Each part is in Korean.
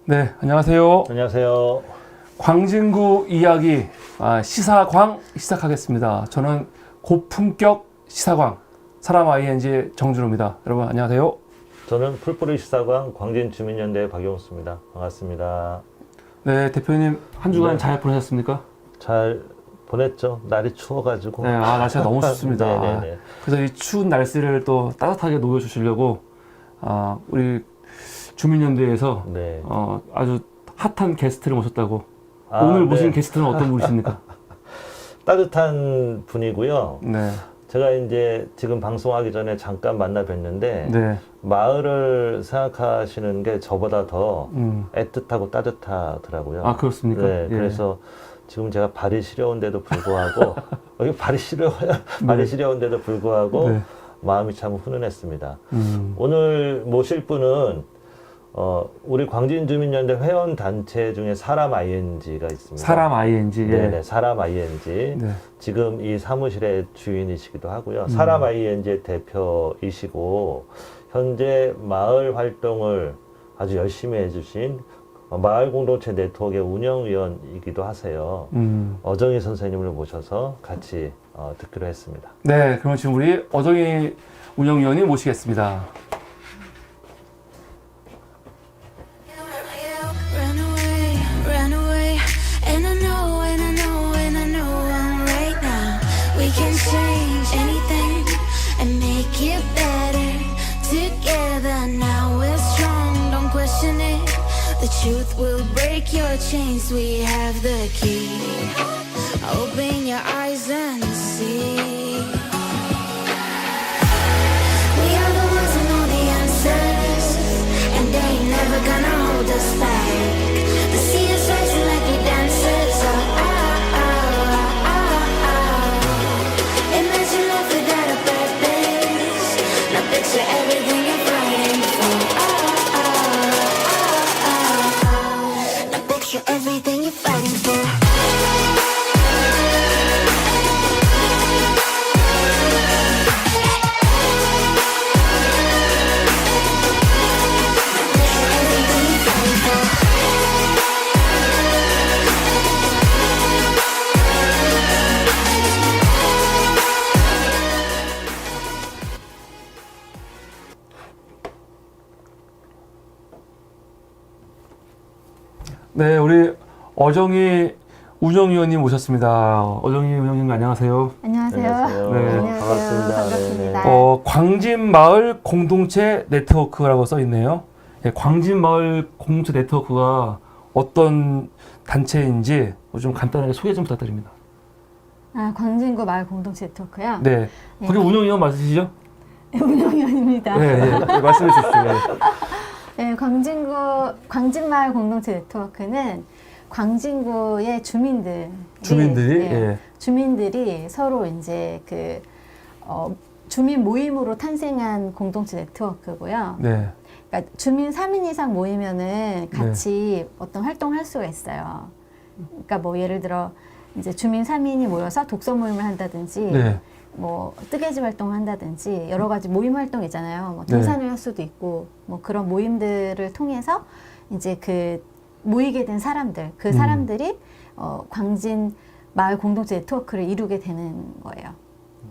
네, 안녕하세요. 안녕하세요. 광진구 이야기 시사광 시작하겠습니다. 저는 고품격 시사광 사람 ING 정준호입니다. 여러분 안녕하세요. 저는 풀뿌리 시사광 광진주민연대 박용수입니다. 반갑습니다. 네, 대표님 한 주간 네. 잘 보내셨습니까? 잘 보냈죠? 날이 추워가지고. 네, 날씨가 너무 춥습니다. 네네네. 그래서 이 추운 날씨를 또 따뜻하게 녹여주시려고 우리 주민연대에서 네. 아주 핫한 게스트를 모셨다고. 아, 오늘 네. 모신 게스트는 어떤 분이십니까? 따뜻한 분이고요. 네, 제가 이제 지금 방송하기 전에 잠깐 만나 뵀는데 네, 마을을 생각하시는 게 저보다 더 애틋하고 따뜻하더라고요. 아 그렇습니까? 네, 예. 그래서 지금 제가 발이 시려운데도 불구하고 여기 발이 시려운데도 불구하고 네. 마음이 참 훈훈했습니다. 오늘 모실 분은 우리 광진주민연대 회원 단체 중에 사람 ING가 있습니다. 사람 ING. 예. 네네, 사람 ING. 네. 지금 이 사무실의 주인이시기도 하고요. 사람 ING의 대표이시고 현재 마을 활동을 아주 열심히 해주신 마을 공동체 네트워크의 운영위원이기도 하세요. 어정희 선생님을 모셔서 같이 듣기로 했습니다. 네, 그럼 지금 우리 어정희 운영위원님 모시겠습니다. Run away, and I know, and I know, and I know I'm right now. We can change anything and make it better together. Now we're strong, don't question it. The truth will break your chains. We have the key. Open your eyes and see. We are the ones who know the answers, and they ain't never gonna hold us back. The sea is rising like we dancers. Imagine life without a purpose. Now picture everything you're fighting for. Now picture everything you're fighting for. 네, 우리 어정희 운영위원님 모셨습니다. 어정희 운영위원님 안녕하세요. 안녕하세요. 안녕하세요. 네. 반갑습니다. 반갑습니다. 네네. 광진마을 공동체 네트워크라고 써 있네요. 네, 광진마을 공동체 네트워크가 어떤 단체인지 좀 간단하게 소개 좀 부탁드립니다. 광진구 마을 공동체 네트워크요? 네, 거기 운영위원 맞으시죠? 운영위원입니다. 네, 말씀해 주십시오. 네. 네, 광진마을 공동체 네트워크는 광진구의 주민들이 네, 주민들이 서로 이제 주민 모임으로 탄생한 공동체 네트워크고요. 네, 그러니까 주민 3인 이상 모이면은 같이 어떤 활동을 할 수가 있어요. 그러니까 뭐 예를 들어 이제 주민 3인이 모여서 독서 모임을 한다든지 네, 뭐 뜨개질 활동을 한다든지 여러 가지 모임 활동 있잖아요. 뭐 네. 등산을 할 수도 있고 뭐 그런 모임들을 통해서 이제 모이게 된 사람들, 그 사람들이 광진 마을 공동체 네트워크를 이루게 되는 거예요.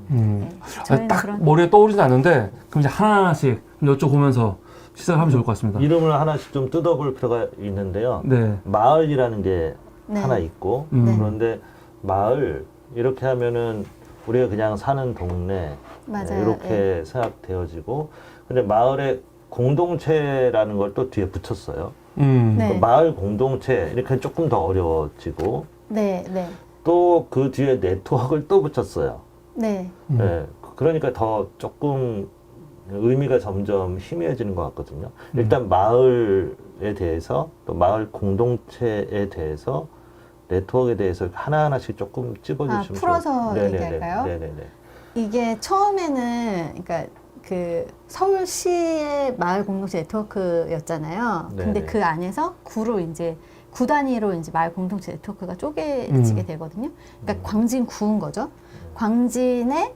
네, 저희는 딱 머리에 떠오르진 않는데 그럼 이제 하나하나씩 여쭤보면서 시작을 하면 좋을 것 같습니다. 이름을 하나씩 좀 뜯어볼 필요가 있는데요. 네, 마을이라는 게 네. 하나 있고 네. 그런데 마을 이렇게 하면은 우리가 그냥 사는 동네 맞아요. 이렇게 생각되어지고 근데 마을의 공동체라는 걸 또 뒤에 붙였어요. 네. 그 마을 공동체 이렇게 조금 더 어려워지고 네, 네, 또 그 뒤에 네트워크를 또 붙였어요. 네, 네, 그러니까 더 조금 의미가 점점 희미해지는 것 같거든요. 일단 마을에 대해서 또 마을 공동체에 대해서 네트워크에 대해서 하나하나씩 조금 찝어주시면 풀어서 네네네. 얘기할까요? 네네네. 이게 처음에는 그러니까 서울시의 마을 공동체 네트워크였잖아요. 근데 네네. 그 안에서 구 단위로 이제 마을 공동체 네트워크가 쪼개지게 되거든요. 그러니까 광진구인 거죠. 광진의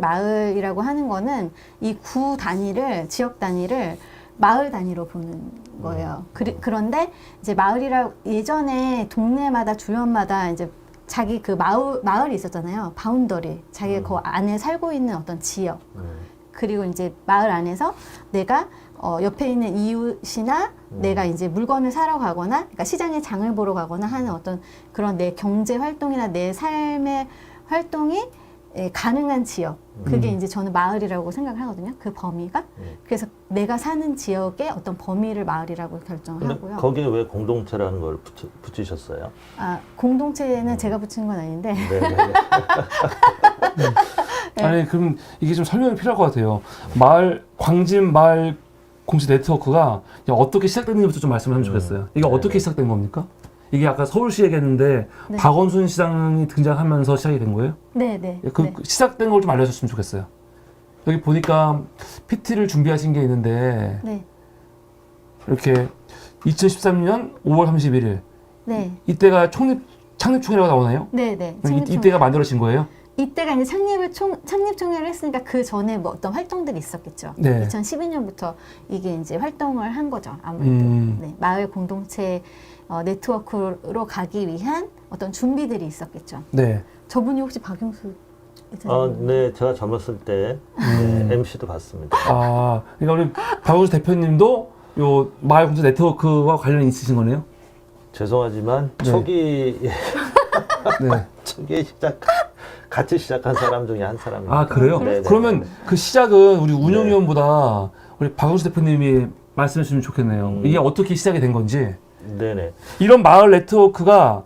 마을이라고 하는 거는 이 구 단위를 지역 단위를 마을 단위로 보는 거예요. 그런데 이제 마을이라 예전에 동네마다 주변마다 이제 자기 그 마을이 있었잖아요. 바운더리. 자기가 그 안에 살고 있는 어떤 지역. 그리고 이제 마을 안에서 내가 옆에 있는 이웃이나 내가 이제 물건을 사러 가거나, 그러니까 시장에 장을 보러 가거나 하는 어떤 그런 내 경제 활동이나 내 삶의 활동이 가능한 지역. 그게 이제 저는 마을이라고 생각을 하거든요. 그 범위가. 그래서 내가 사는 지역의 어떤 범위를 마을이라고 결정을 근데 하고요. 거기에 왜 공동체라는 걸 붙이셨어요? 아, 공동체는 제가 붙인 건 아닌데. 네네. 네. 아니 그럼 이게 좀 설명이 필요할 것 같아요. 광진 마을 공동체 네트워크가 어떻게 시작됐는지부터 좀 말씀을 하면 좋겠어요. 이게 네네. 어떻게 시작된 겁니까? 이게 아까 서울시 얘기했는데 네. 박원순 시장이 등장하면서 시작이 된 거예요? 네. 그 시작된 걸 좀 알려줬으면 좋겠어요. 여기 보니까 PT를 준비하신 게 있는데 네. 이렇게 2013년 5월 31일 네. 이때가 창립총회라고 나오나요? 네. 이때가 만들어진 거예요? 이때가 이제 창립총회를 했으니까 그 전에 뭐 어떤 활동들이 있었겠죠. 네. 2012년부터 이게 이제 활동을 한 거죠. 아무래도. 네. 마을 공동체 네트워크로 가기 위한 어떤 준비들이 있었겠죠. 네. 저분이 혹시 박용수 이사장님? 네, 제가 젊었을 때 MC도 봤습니다. 아, 그러니까 우리 박원순 대표님도 요 마을 공동체 네트워크와 관련이 있으신 거네요? 죄송하지만 네. 초기에 네. 같이 시작한 사람 중에 한 사람입니다. 아, 그래요? 네네. 그러면 그 시작은 우리 운영위원보다 우리 박원순 대표님이 말씀해 주시면 좋겠네요. 이게 어떻게 시작이 된 건지. 네네. 이런 마을 네트워크가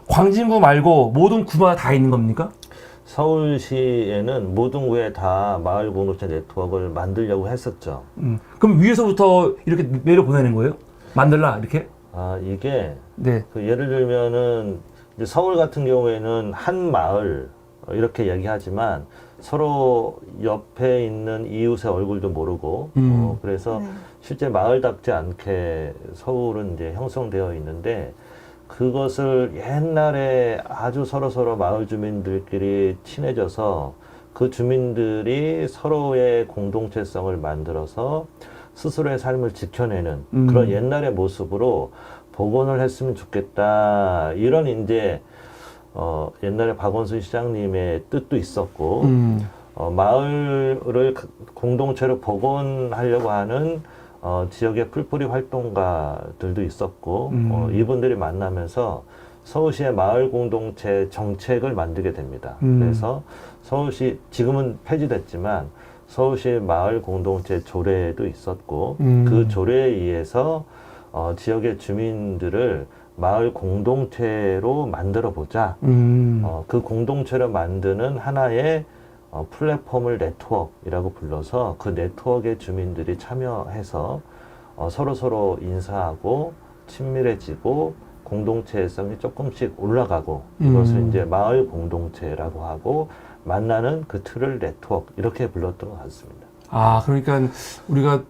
광진구 말고 모든 구마다 다 있는 겁니까? 서울시에는 모든 구에 다 마을 공동체 네트워크를 만들려고 했었죠. 그럼 위에서부터 이렇게 내려 보내는 거예요? 만들라 이렇게? 아, 이게 네. 그 예를 들면은 이제 서울 같은 경우에는 한 마을 이렇게 얘기하지만 서로 옆에 있는 이웃의 얼굴도 모르고 그래서 네. 실제 마을답지 않게 서울은 이제 형성되어 있는데 그것을 옛날에 아주 서로 마을 주민들끼리 친해져서 그 주민들이 서로의 공동체성을 만들어서 스스로의 삶을 지켜내는 그런 옛날의 모습으로 복원을 했으면 좋겠다. 이런 이제 옛날에 박원순 시장님의 뜻도 있었고 마을을 공동체로 복원하려고 하는 지역의 풀뿌리 활동가들도 있었고 이분들이 만나면서 서울시의 마을 공동체 정책을 만들게 됩니다. 그래서 서울시 지금은 폐지됐지만 서울시 마을 공동체 조례도 있었고 그 조례에 의해서 지역의 주민들을 마을 공동체로 만들어 보자. 그 공동체로 만드는 하나의 플랫폼을 네트워크이라고 불러서 그 네트워크의 주민들이 참여해서 서로 인사하고 친밀해지고 공동체성이 조금씩 올라가고 이것을 이제 마을 공동체라고 하고 만나는 그 틀을 네트워크 이렇게 불렀던 것 같습니다. 아, 그러니까 우리가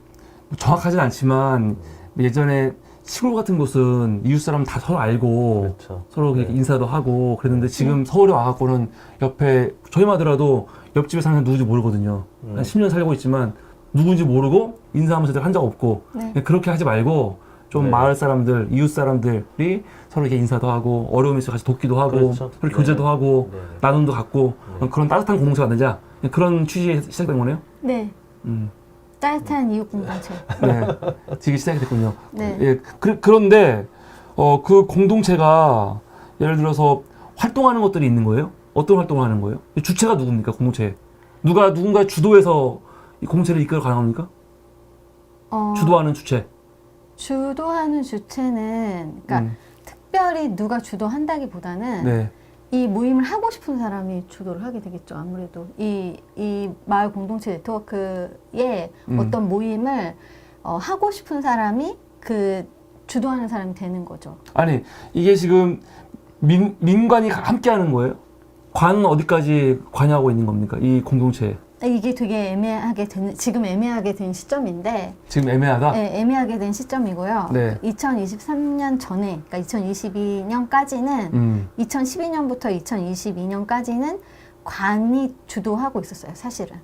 정확하진 않지만 예전에 시골 같은 곳은 이웃 사람 다 서로 알고 그렇죠. 서로 이렇게 인사도 하고 그랬는데 지금 서울에 와갖고는 옆에 저희만 하더라도 옆집에 사는 사람 누군지 모르거든요. 한 10년 살고 있지만 누군지 모르고 인사하면서 한 적 없고 네. 그렇게 하지 말고 좀 네. 마을 사람들, 이웃 사람들이 서로 이렇게 인사도 하고 어려움이 있으면 같이 돕기도 하고 그렇죠. 서로 교제도 하고 네. 나눔도 갖고 그런 따뜻한 공동체가 되자 그런 취지에 시작된 거네요. 네. 음. 따뜻한 이웃 공동체. 네, 되게 시작이 됐군요. 네. 예, 그런데 그 공동체가 예를 들어서 활동하는 것들이 있는 거예요? 어떤 활동을 하는 거예요? 주체가 누굽니까, 공동체? 누군가 주도해서 이 공동체를 이끌어 가는 겁니까? 주도하는 주체. 주도하는 주체는 그러니까 특별히 누가 주도한다기보다는 네. 이 모임을 하고 싶은 사람이 주도를 하게 되겠죠. 아무래도 이 마을 공동체 네트워크의 어떤 모임을 하고 싶은 사람이 그 주도하는 사람이 되는 거죠. 아니, 이게 지금 민관이 함께 하는 거예요? 관은 어디까지 관여하고 있는 겁니까? 이 공동체에. 이게 되게 지금 애매하게 된 시점인데. 지금 애매하다? 네, 애매하게 된 시점이고요. 네. 2023년 전에, 그러니까 2022년까지는 2012년부터 2022년까지는 관이 주도하고 있었어요. 사실은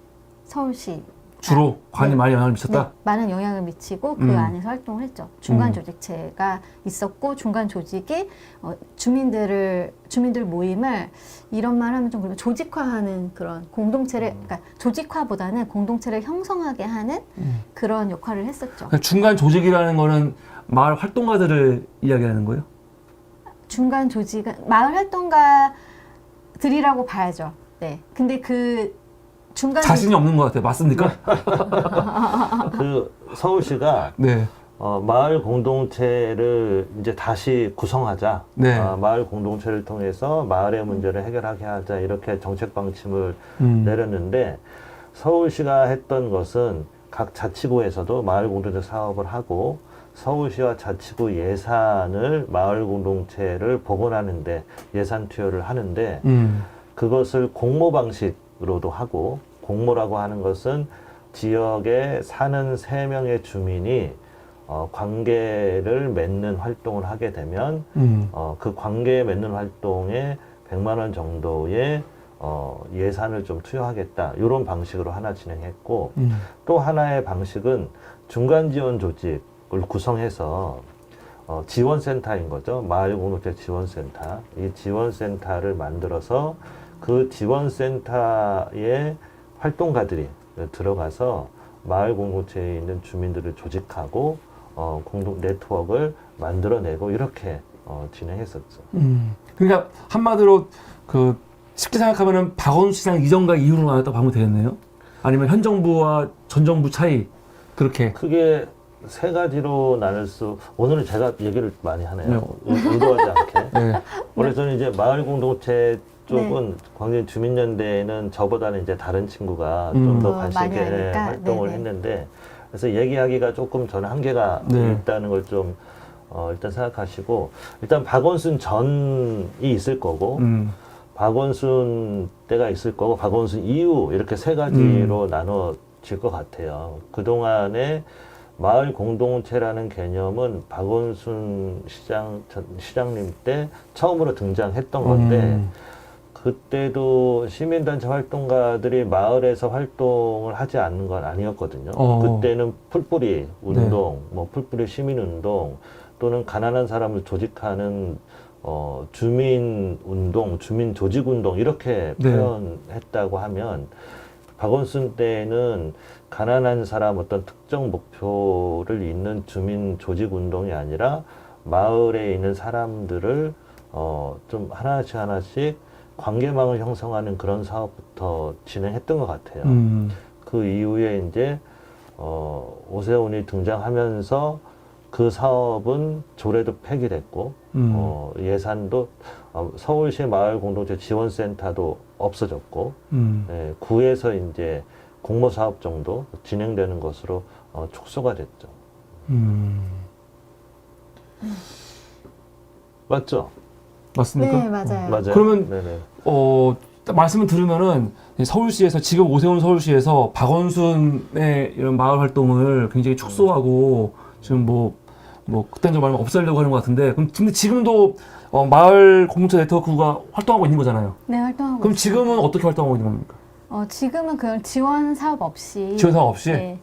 서울시 주로 관이 네. 많이 영향을 미쳤다. 네, 많은 영향을 미치고 그 음. 안에서 활동을 했죠. 중간 음. 조직체가 있었고 중간 조직이 주민들 모임을 이런 말 하면 좀 그러면 조직화하는 그런 공동체를 그러니까 조직화보다는 공동체를 형성하게 하는 그런 역할을 했었죠. 그러니까 중간 조직이라는 거는 마을 활동가들을 이야기하는 거예요? 중간 조직은 마을 활동가들이라고 봐야죠. 네. 근데 그 중간 자신이 없는 것 같아요. 맞습니까? 그 서울시가 네. 마을 공동체를 이제 다시 구성하자. 네. 마을 공동체를 통해서 마을의 문제를 해결하게 하자. 이렇게 정책 방침을 내렸는데 서울시가 했던 것은 각 자치구에서도 마을 공동체 사업을 하고 서울시와 자치구 예산을 마을 공동체를 복원하는데 예산 투여를 하는데 그것을 공모 방식으로도 하고 공모라고 하는 것은 지역에 사는 3명의 주민이 관계를 맺는 활동을 하게 되면 그 관계 맺는 활동에 100만 원 정도의 예산을 좀 투여하겠다. 이런 방식으로 하나 진행했고 또 하나의 방식은 중간 지원 조직을 구성해서 지원센터인 거죠. 마을 공동체 지원센터. 이 지원센터를 만들어서 그 지원센터의 활동가들이 들어가서 마을 공동체에 있는 주민들을 조직하고 공동 네트워크를 만들어내고 이렇게 진행했었죠. 그러니까 한마디로 그 쉽게 생각하면은 박원순 시장 이전과 이후로 나눴다고 보면 되겠네요. 아니면 현 정부와 전 정부 차이 그렇게. 크게 3가지로 나눌 수. 오늘은 제가 얘기를 많이 하네요. 의도하지 않게. 네. 원래 저는 이제 마을 공동체 쪽은 광진 주민연대에는 저보다는 이제 다른 친구가 좀 더 관심 많이 있게 하니까. 활동을 네네. 했는데 그래서 얘기하기가 조금 저는 한계가 네. 있다는 걸 좀 일단 생각하시고 일단 박원순 전이 있을 거고 박원순 때가 있을 거고 박원순 이후 이렇게 3가지로 나눠질 것 같아요. 그동안에 마을 공동체라는 개념은 박원순 시장님 때 처음으로 등장했던 건데 그때도 시민단체 활동가들이 마을에서 활동을 하지 않는 건 아니었거든요. 그때는 풀뿌리 운동, 뭐 풀뿌리 시민운동 또는 가난한 사람을 조직하는 주민 운동, 주민 조직 운동 이렇게 네. 표현했다고 하면 박원순 때에는 가난한 사람 어떤 특정 목표를 잇는 주민 조직 운동이 아니라 마을에 있는 사람들을 좀 하나씩 관계망을 형성하는 그런 사업부터 진행했던 것 같아요. 그 이후에 이제 오세훈이 등장하면서 그 사업은 조례도 폐기됐고 예산도 서울시 마을 공동체 지원센터도 없어졌고 예, 구에서 이제 공모 사업 정도 진행되는 것으로 축소가 됐죠. 맞죠? 맞습니까? 네, 맞아요. 맞아요. 그러면 네네. 말씀을 들으면은 서울시에서 지금 오세훈 서울시에서 박원순의 이런 마을 활동을 굉장히 축소하고 지금 뭐 극단적으로 말하면 없애려고 하는 것 같은데 근데 지금도 마을 공동체 네트워크가 활동하고 있는 거잖아요. 네, 활동하고 그럼 있습니다. 지금은 어떻게 활동하고 있는 겁니까? 지금은 그런 지원 사업 없이 지원 사업 없이? 네,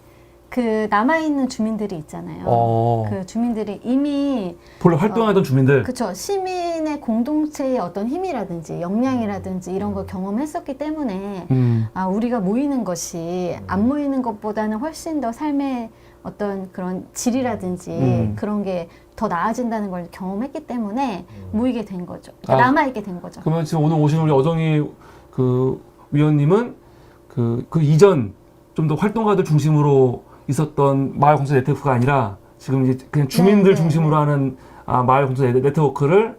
그 남아있는 주민들이 있잖아요. 그 주민들이 이미 본래 활동하던 주민들. 그렇죠. 시민의 공동체의 어떤 힘이라든지 역량이라든지 이런 걸 경험했었기 때문에 우리가 모이는 것이 안 모이는 것보다는 훨씬 더 삶의 어떤 그런 질이라든지 그런 게 더 나아진다는 걸 경험했기 때문에 모이게 된 거죠. 그러니까 남아있게 된 거죠. 그러면 지금 오늘 오신 우리 어정희 그 위원님은 그 이전 좀 더 활동가들 중심으로 있었던 마을 공동체 네트워크가 아니라 지금 이제 그냥 주민들 네, 중심으로 하는 마을 공동체 네트워크를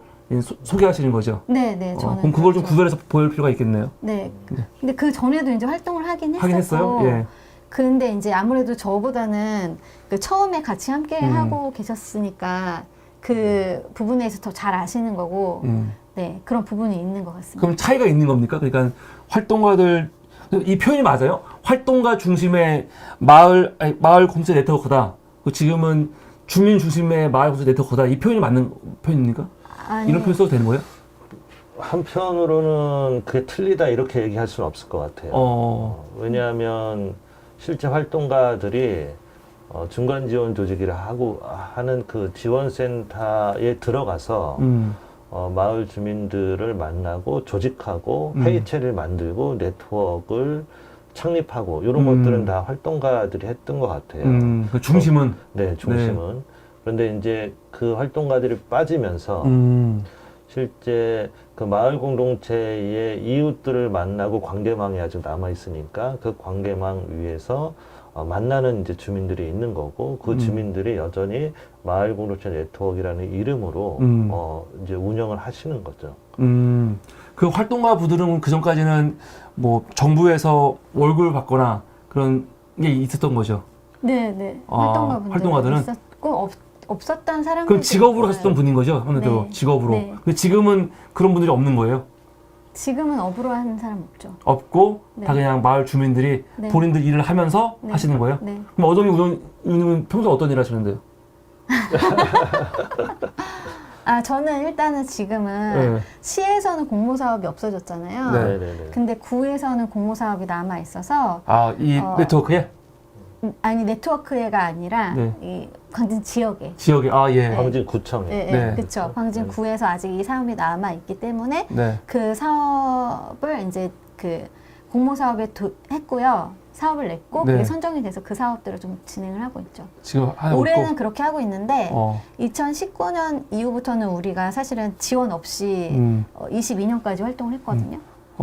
소개하시는 거죠. 네, 네, 저는 그럼 그걸 좀 그렇죠. 구별해서 보일 필요가 있겠네요. 네. 근데 그 전에도 이제 활동을 하긴 하긴 했었고. 했어요. 예. 근데 이제 아무래도 저보다는 그 처음에 같이 함께 하고 계셨으니까 그 부분에서 더 잘 아시는 거고, 네, 그런 부분이 있는 것 같습니다. 그럼 차이가 있는 겁니까? 그러니까 활동가들 이 표현이 맞아요? 활동가 중심의 마을 공동체 네트워크다. 지금은 주민 중심의 마을 공동체 네트워크다. 이 표현이 맞는 표현입니까? 아니, 이런 표현 써도 되는 거예요? 한편으로는 그게 틀리다 이렇게 얘기할 수는 없을 것 같아요. 왜냐하면 실제 활동가들이 중간 지원 조직이라 하는 그 지원센터에 들어가서 마을 주민들을 만나고 조직하고 회의체를 만들고 네트워크를 창립하고 이런 것들은 다 활동가들이 했던 것 같아요. 그 중심은 네, 중심은. 그런데 이제 그 활동가들이 빠지면서 실제 그 마을 공동체의 이웃들을 만나고 관계망이 아직 남아 있으니까 그 관계망 위에서 만나는 이제 주민들이 있는 거고 그 주민들이 여전히 마을 공동체 네트워크라는 이름으로 이제 운영을 하시는 거죠. 그 활동가 분들은 그 전까지는 뭐 정부에서 월급을 받거나 그런 게 있었던 거죠. 네, 네. 아, 활동가들은? 있었고 없었던 사람들. 그럼 직업으로 하셨던 분인 거죠? 아무래도 네. 직업으로. 네. 근데 지금은 그런 분들이 없는 거예요? 지금은 업으로 하는 사람 없죠. 없고 네. 다 그냥 마을 주민들이 네. 본인들 일을 하면서 네. 하시는 거예요? 네. 그럼 어동이 의원님은 평소에 어떤 일 하시는데요? 저는 일단은 지금은 네. 시에서는 공모사업이 없어졌잖아요. 네. 네네네. 근데 구에서는 공모사업이 남아 있어서 아, 이 네트워크에? 아니 네트워크가 아니라 네. 이 광진 지역에. 지역에, 아, 예. 네. 광진구청에. 네, 네. 그렇죠. 광진 구에서 아직 이 사업이 남아 있기 때문에 네. 그 사업을 이제 그 공모사업에 했고요. 사업을 냈고 네. 그게 선정이 돼서 그 사업들을 좀 진행을 하고 있죠. 지금 하고 올해는 있고. 그렇게 하고 있는데 2019년 이후부터는 우리가 사실은 지원 없이 22년까지 활동을 했거든요.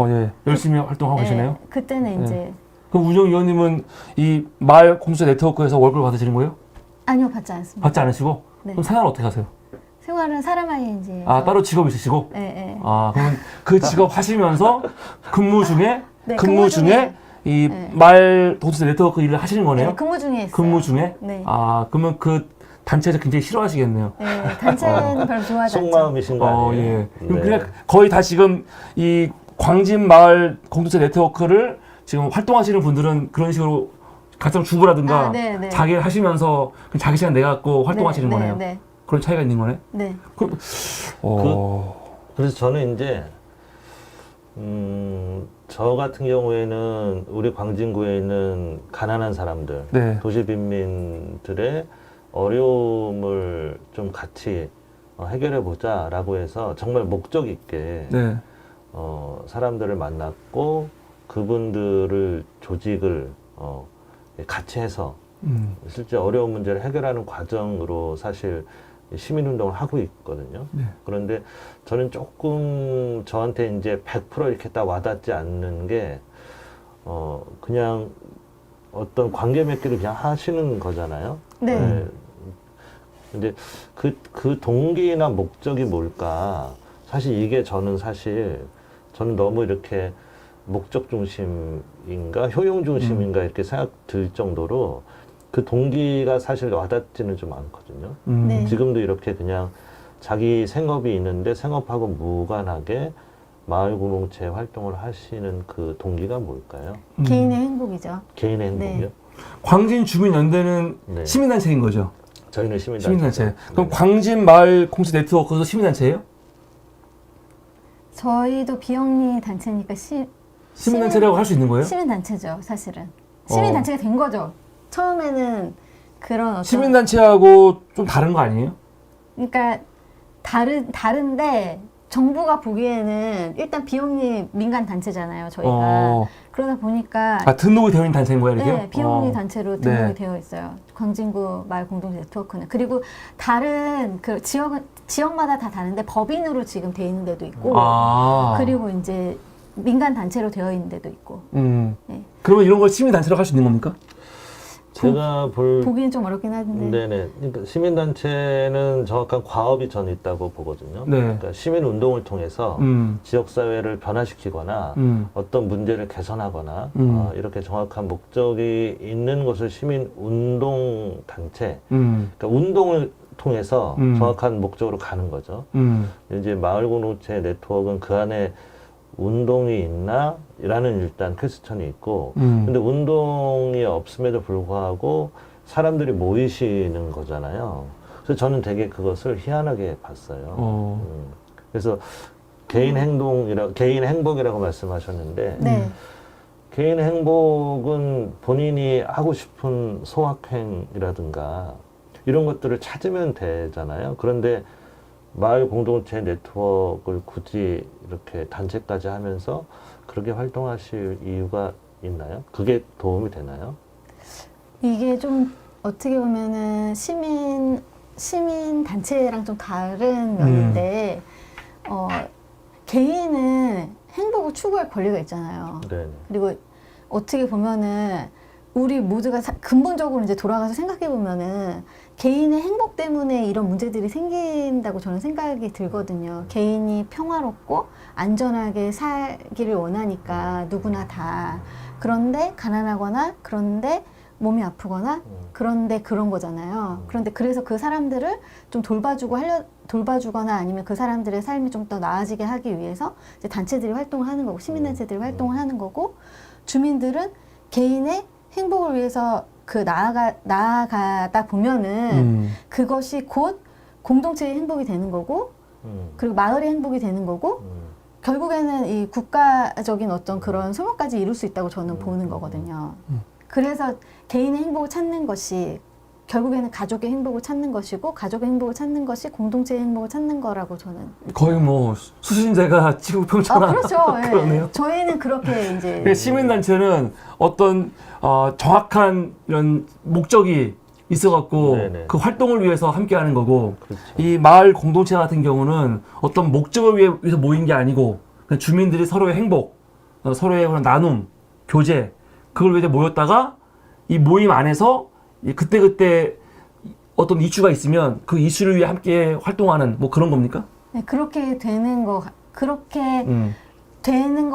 예. 열심히 활동하고 네, 계시네요. 그때는 네. 이제 그럼 운영위원님은 이 마을 공동체 네트워크에서 월급을 받으시는 거예요? 아니요, 받지 않습니다. 받지 않으시고? 네. 그럼 생활을 어떻게 하세요? 생활은 사람아이 이제 아, 따로 직업 있으시고? 네, 네. 아, 그러면 그 직업 하시면서 근무 중에 네, 근무 중에 이 네. 마을 공동체 네트워크 일을 하시는 거네요? 네, 근무 중에 했어요. 근무 중에? 네. 아, 그러면 그 단체에서 굉장히 싫어하시겠네요. 네, 단체는 별로 좋아하지 않죠. 속마음이신 거 아니에요? 예. 그럼 네. 그냥 거의 다 지금 이 광진 마을 공동체 네트워크를 지금 활동하시는 분들은 그런 식으로 가정 주부라든가 네, 네. 자기 하시면서 그냥 자기 시간 내갖고 활동하시는 네, 거네요. 네, 그런 차이가 있는 거네. 네. 그럼 그래서 저는 이제 저 같은 경우에는 우리 광진구에 있는 가난한 사람들, 네. 도시 빈민들의 어려움을 좀 같이 해결해 보자라고 해서 정말 목적 있게 네. 사람들을 만났고 그분들을 조직을 같이 해서 실제 어려운 문제를 해결하는 과정으로 사실 시민운동을 하고 있거든요. 네. 그런데 저는 조금 저한테 이제 100% 이렇게 딱 와닿지 않는 게, 그냥 어떤 관계 맺기를 그냥 하시는 거잖아요. 네. 근데 그 동기나 목적이 뭘까? 사실 이게 저는 너무 이렇게 목적 중심인가, 효용 중심인가 이렇게 생각 들 정도로 그 동기가 사실 와닿지는 좀 않거든요. 네. 지금도 이렇게 그냥 자기 생업이 있는데 생업하고 무관하게 마을 공동체 활동을 하시는 그 동기가 뭘까요? 개인의 행복이죠. 개인의 행복이요? 광진 주민연대는 네. 시민단체인 거죠. 저희는 시민단체. 시민단체. 그럼 광진 마을 공동체 네트워크도 시민단체예요? 저희도 비영리 단체니까 시민단체라고 할 수 있는 거예요? 시민단체죠, 사실은. 시민단체가 된 거죠. 처음에는 그런 어떤 시민단체하고 좀 다른 거 아니에요? 그러니까 다른데 정부가 보기에는 일단 비영리 민간 단체잖아요, 저희가. 그러다 보니까 등록이 되어 있는 단체인 거예요, 이렇게? 네, 비영리 단체로 등록이 네. 되어 있어요. 광진구 마을 공동체 네트워크는. 그리고 다른 그 지역마다 다 다른데 법인으로 지금 돼 있는 데도 있고, 그리고 이제 민간 단체로 되어 있는 데도 있고. 네. 그러면 이런 걸 시민단체라고 할 수 있는 겁니까? 제가 보기는 좀 어렵긴 한데. 네네. 그러니까 시민단체는 정확한 과업이 전 있다고 보거든요. 네. 그러니까 시민운동을 통해서 지역사회를 변화시키거나 어떤 문제를 개선하거나 이렇게 정확한 목적이 있는 것을 시민운동단체, 그러니까 운동을 통해서 정확한 목적으로 가는 거죠. 이제 마을공동체 네트워크는 그 안에 운동이 있나? 라는 일단 퀘스천이 있고, 근데 운동이 없음에도 불구하고 사람들이 모이시는 거잖아요. 그래서 저는 되게 그것을 희한하게 봤어요. 그래서 개인 행복이라고 말씀하셨는데, 네. 개인 행복은 본인이 하고 싶은 소확행이라든가 이런 것들을 찾으면 되잖아요. 그런데 마을 공동체 네트워크를 굳이 이렇게 단체까지 하면서 그렇게 활동하실 이유가 있나요? 그게 도움이 되나요? 이게 좀 어떻게 보면은 시민 단체랑 좀 다른 면인데 개인은 행복을 추구할 권리가 있잖아요. 네. 그리고 어떻게 보면은 우리 모두가 근본적으로 이제 돌아가서 생각해 보면은 개인의 행복 때문에 이런 문제들이 생긴다고 저는 생각이 들거든요. 개인이 평화롭고 안전하게 살기를 원하니까 누구나 다. 그런데 가난하거나 그런데 몸이 아프거나 그런데 그런 거잖아요. 그런데 그래서 그 사람들을 좀 돌봐주거나 아니면 그 사람들의 삶이 좀 더 나아지게 하기 위해서 이제 단체들이 활동을 하는 거고 시민단체들이 활동을 하는 거고 주민들은 개인의 행복을 위해서 나아가다 보면은 그것이 곧 공동체의 행복이 되는 거고 그리고 마을의 행복이 되는 거고 결국에는 이 국가적인 어떤 그런 소명까지 이룰 수 있다고 저는 보는 거거든요. 그래서 개인의 행복을 찾는 것이 결국에는 가족의 행복을 찾는 것이고 가족의 행복을 찾는 것이 공동체의 행복을 찾는 거라고 저는 거의 뭐 수신제가 지구평천하. 그렇죠. 예. 그러네요. 저희는 그렇게 이제 그러니까 시민단체는 어떤 정확한 이런 목적이 있어갖고 네네. 그 활동을 위해서 함께하는 거고 그렇죠. 이 마을 공동체 같은 경우는 어떤 목적을 위해서 모인 게 아니고 그냥 주민들이 서로의 행복, 서로의 그런 나눔, 교제 그걸 위해서 모였다가 이 모임 안에서 그때 어떤 이슈가 있으면 그 이슈를 위해 함께 활동하는 뭐 그런 겁니까? 네, 그렇게 되는 것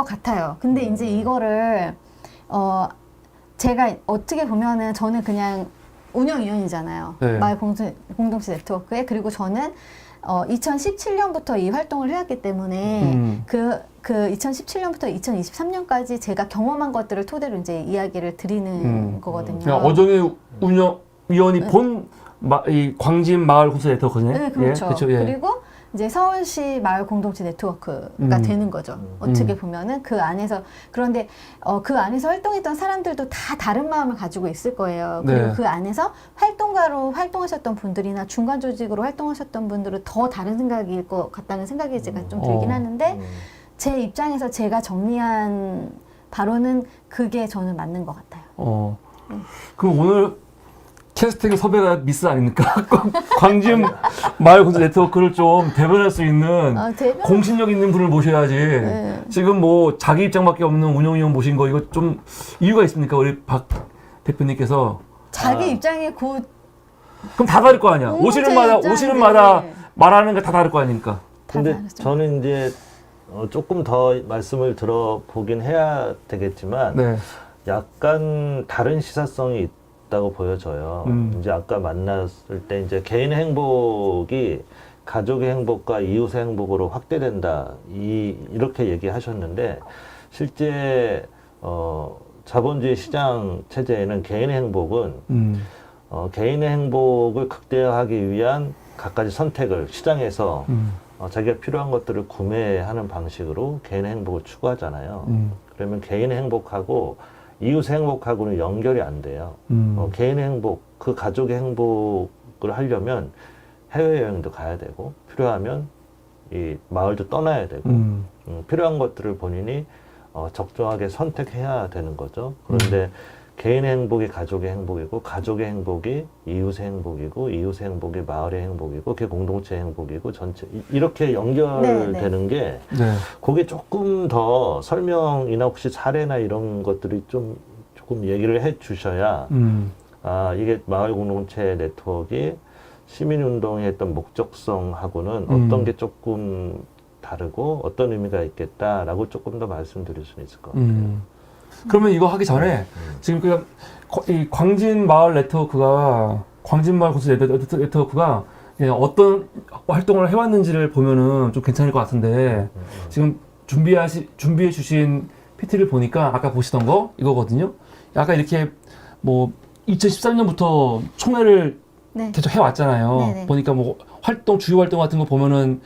같아요. 근데 이제 이거를 제가 어떻게 보면은 저는 그냥 운영위원이잖아요. 네. 마을 공동체 네트워크에. 그리고 저는 2017년부터 이 활동을 해왔기 때문에 그 2017년부터 2023년까지 제가 경험한 것들을 토대로 이제 이야기를 드리는 거거든요. 그러니까 어정의 운영위원이 본 이 광진 마을 공동체 네트워크네. 네, 그렇죠. 예, 그렇죠. 예. 그리고 이제 서울시 마을 공동체 네트워크가 되는 거죠. 어떻게 보면은 그 안에서 그런데 그 안에서 활동했던 사람들도 다 다른 마음을 가지고 있을 거예요. 그리고 네. 그 안에서 활동가로 활동하셨던 분들이나 중간 조직으로 활동하셨던 분들은 더 다른 생각일 것 같다는 생각이 제가 좀 들긴 하는데 제 입장에서 제가 정리한 바로는 그게 저는 맞는 것 같아요. 그럼 오늘 캐스팅 섭외가 미스 아닙니까? 광진 마을 공동체 네트워크를 좀 대변할 수 있는 대변? 공신력 있는 분을 모셔야지. 네. 지금 뭐 자기 입장밖에 없는 운영위원 모신 거 이거 좀 이유가 있습니까? 우리 박 대표님께서. 자기 입장에 곧 그럼 다 다를 거 아니야. 공동체 오시는 마다 말하는 게 다 다를 거 아닙니까? 근데 다르죠. 저는 이제 조금 더 말씀을 들어보긴 해야 되겠지만 네. 약간 다른 시사성이 있다고 보여져요. 이제 아까 만났을 때 이제 개인의 행복이 가족의 행복과 이웃의 행복으로 확대된다. 이렇게 얘기하셨는데 실제 자본주의 시장 체제에는 개인의 행복은 개인의 행복을 극대화하기 위한 갖가지 선택을 시장에서 자기가 필요한 것들을 구매하는 방식으로 개인의 행복을 추구하잖아요. 그러면 개인의 행복하고 이웃의 행복하고는 연결이 안 돼요. 개인의 행복, 그 가족의 행복을 하려면 해외여행도 가야 되고 필요하면 이 마을도 떠나야 되고 필요한 것들을 본인이 적정하게 선택해야 되는 거죠. 그런데 개인의 행복이 가족의 행복이고 가족의 행복이 이웃의 행복이고 이웃의 행복이 마을의 행복이고 그게 공동체의 행복이고 전체 이렇게 연결되는 게 네. 그게 조금 더 설명이나 혹시 사례나 이런 것들이 조금 얘기를 해 주셔야 이게 마을 공동체 네트워크가 시민운동의 했던 목적성하고는 어떤 게 조금 다르고 어떤 의미가 있겠다라고 조금 더 말씀드릴 수 있을 것 같아요. 그러면 이거 하기 전에 지금 이 광진 마을 네트워크가 광진 마을 공동체 네트워크가 어떤 활동을 해왔는지를 보면은 좀 괜찮을 것 같은데 지금 준비해 주신 PT를 보니까 아까 보시던 거 이거거든요. 약간 이렇게 뭐 2013년부터 총회를 네. 계속 해왔잖아요. 네네. 보니까 뭐 주요 활동 같은 거 보면은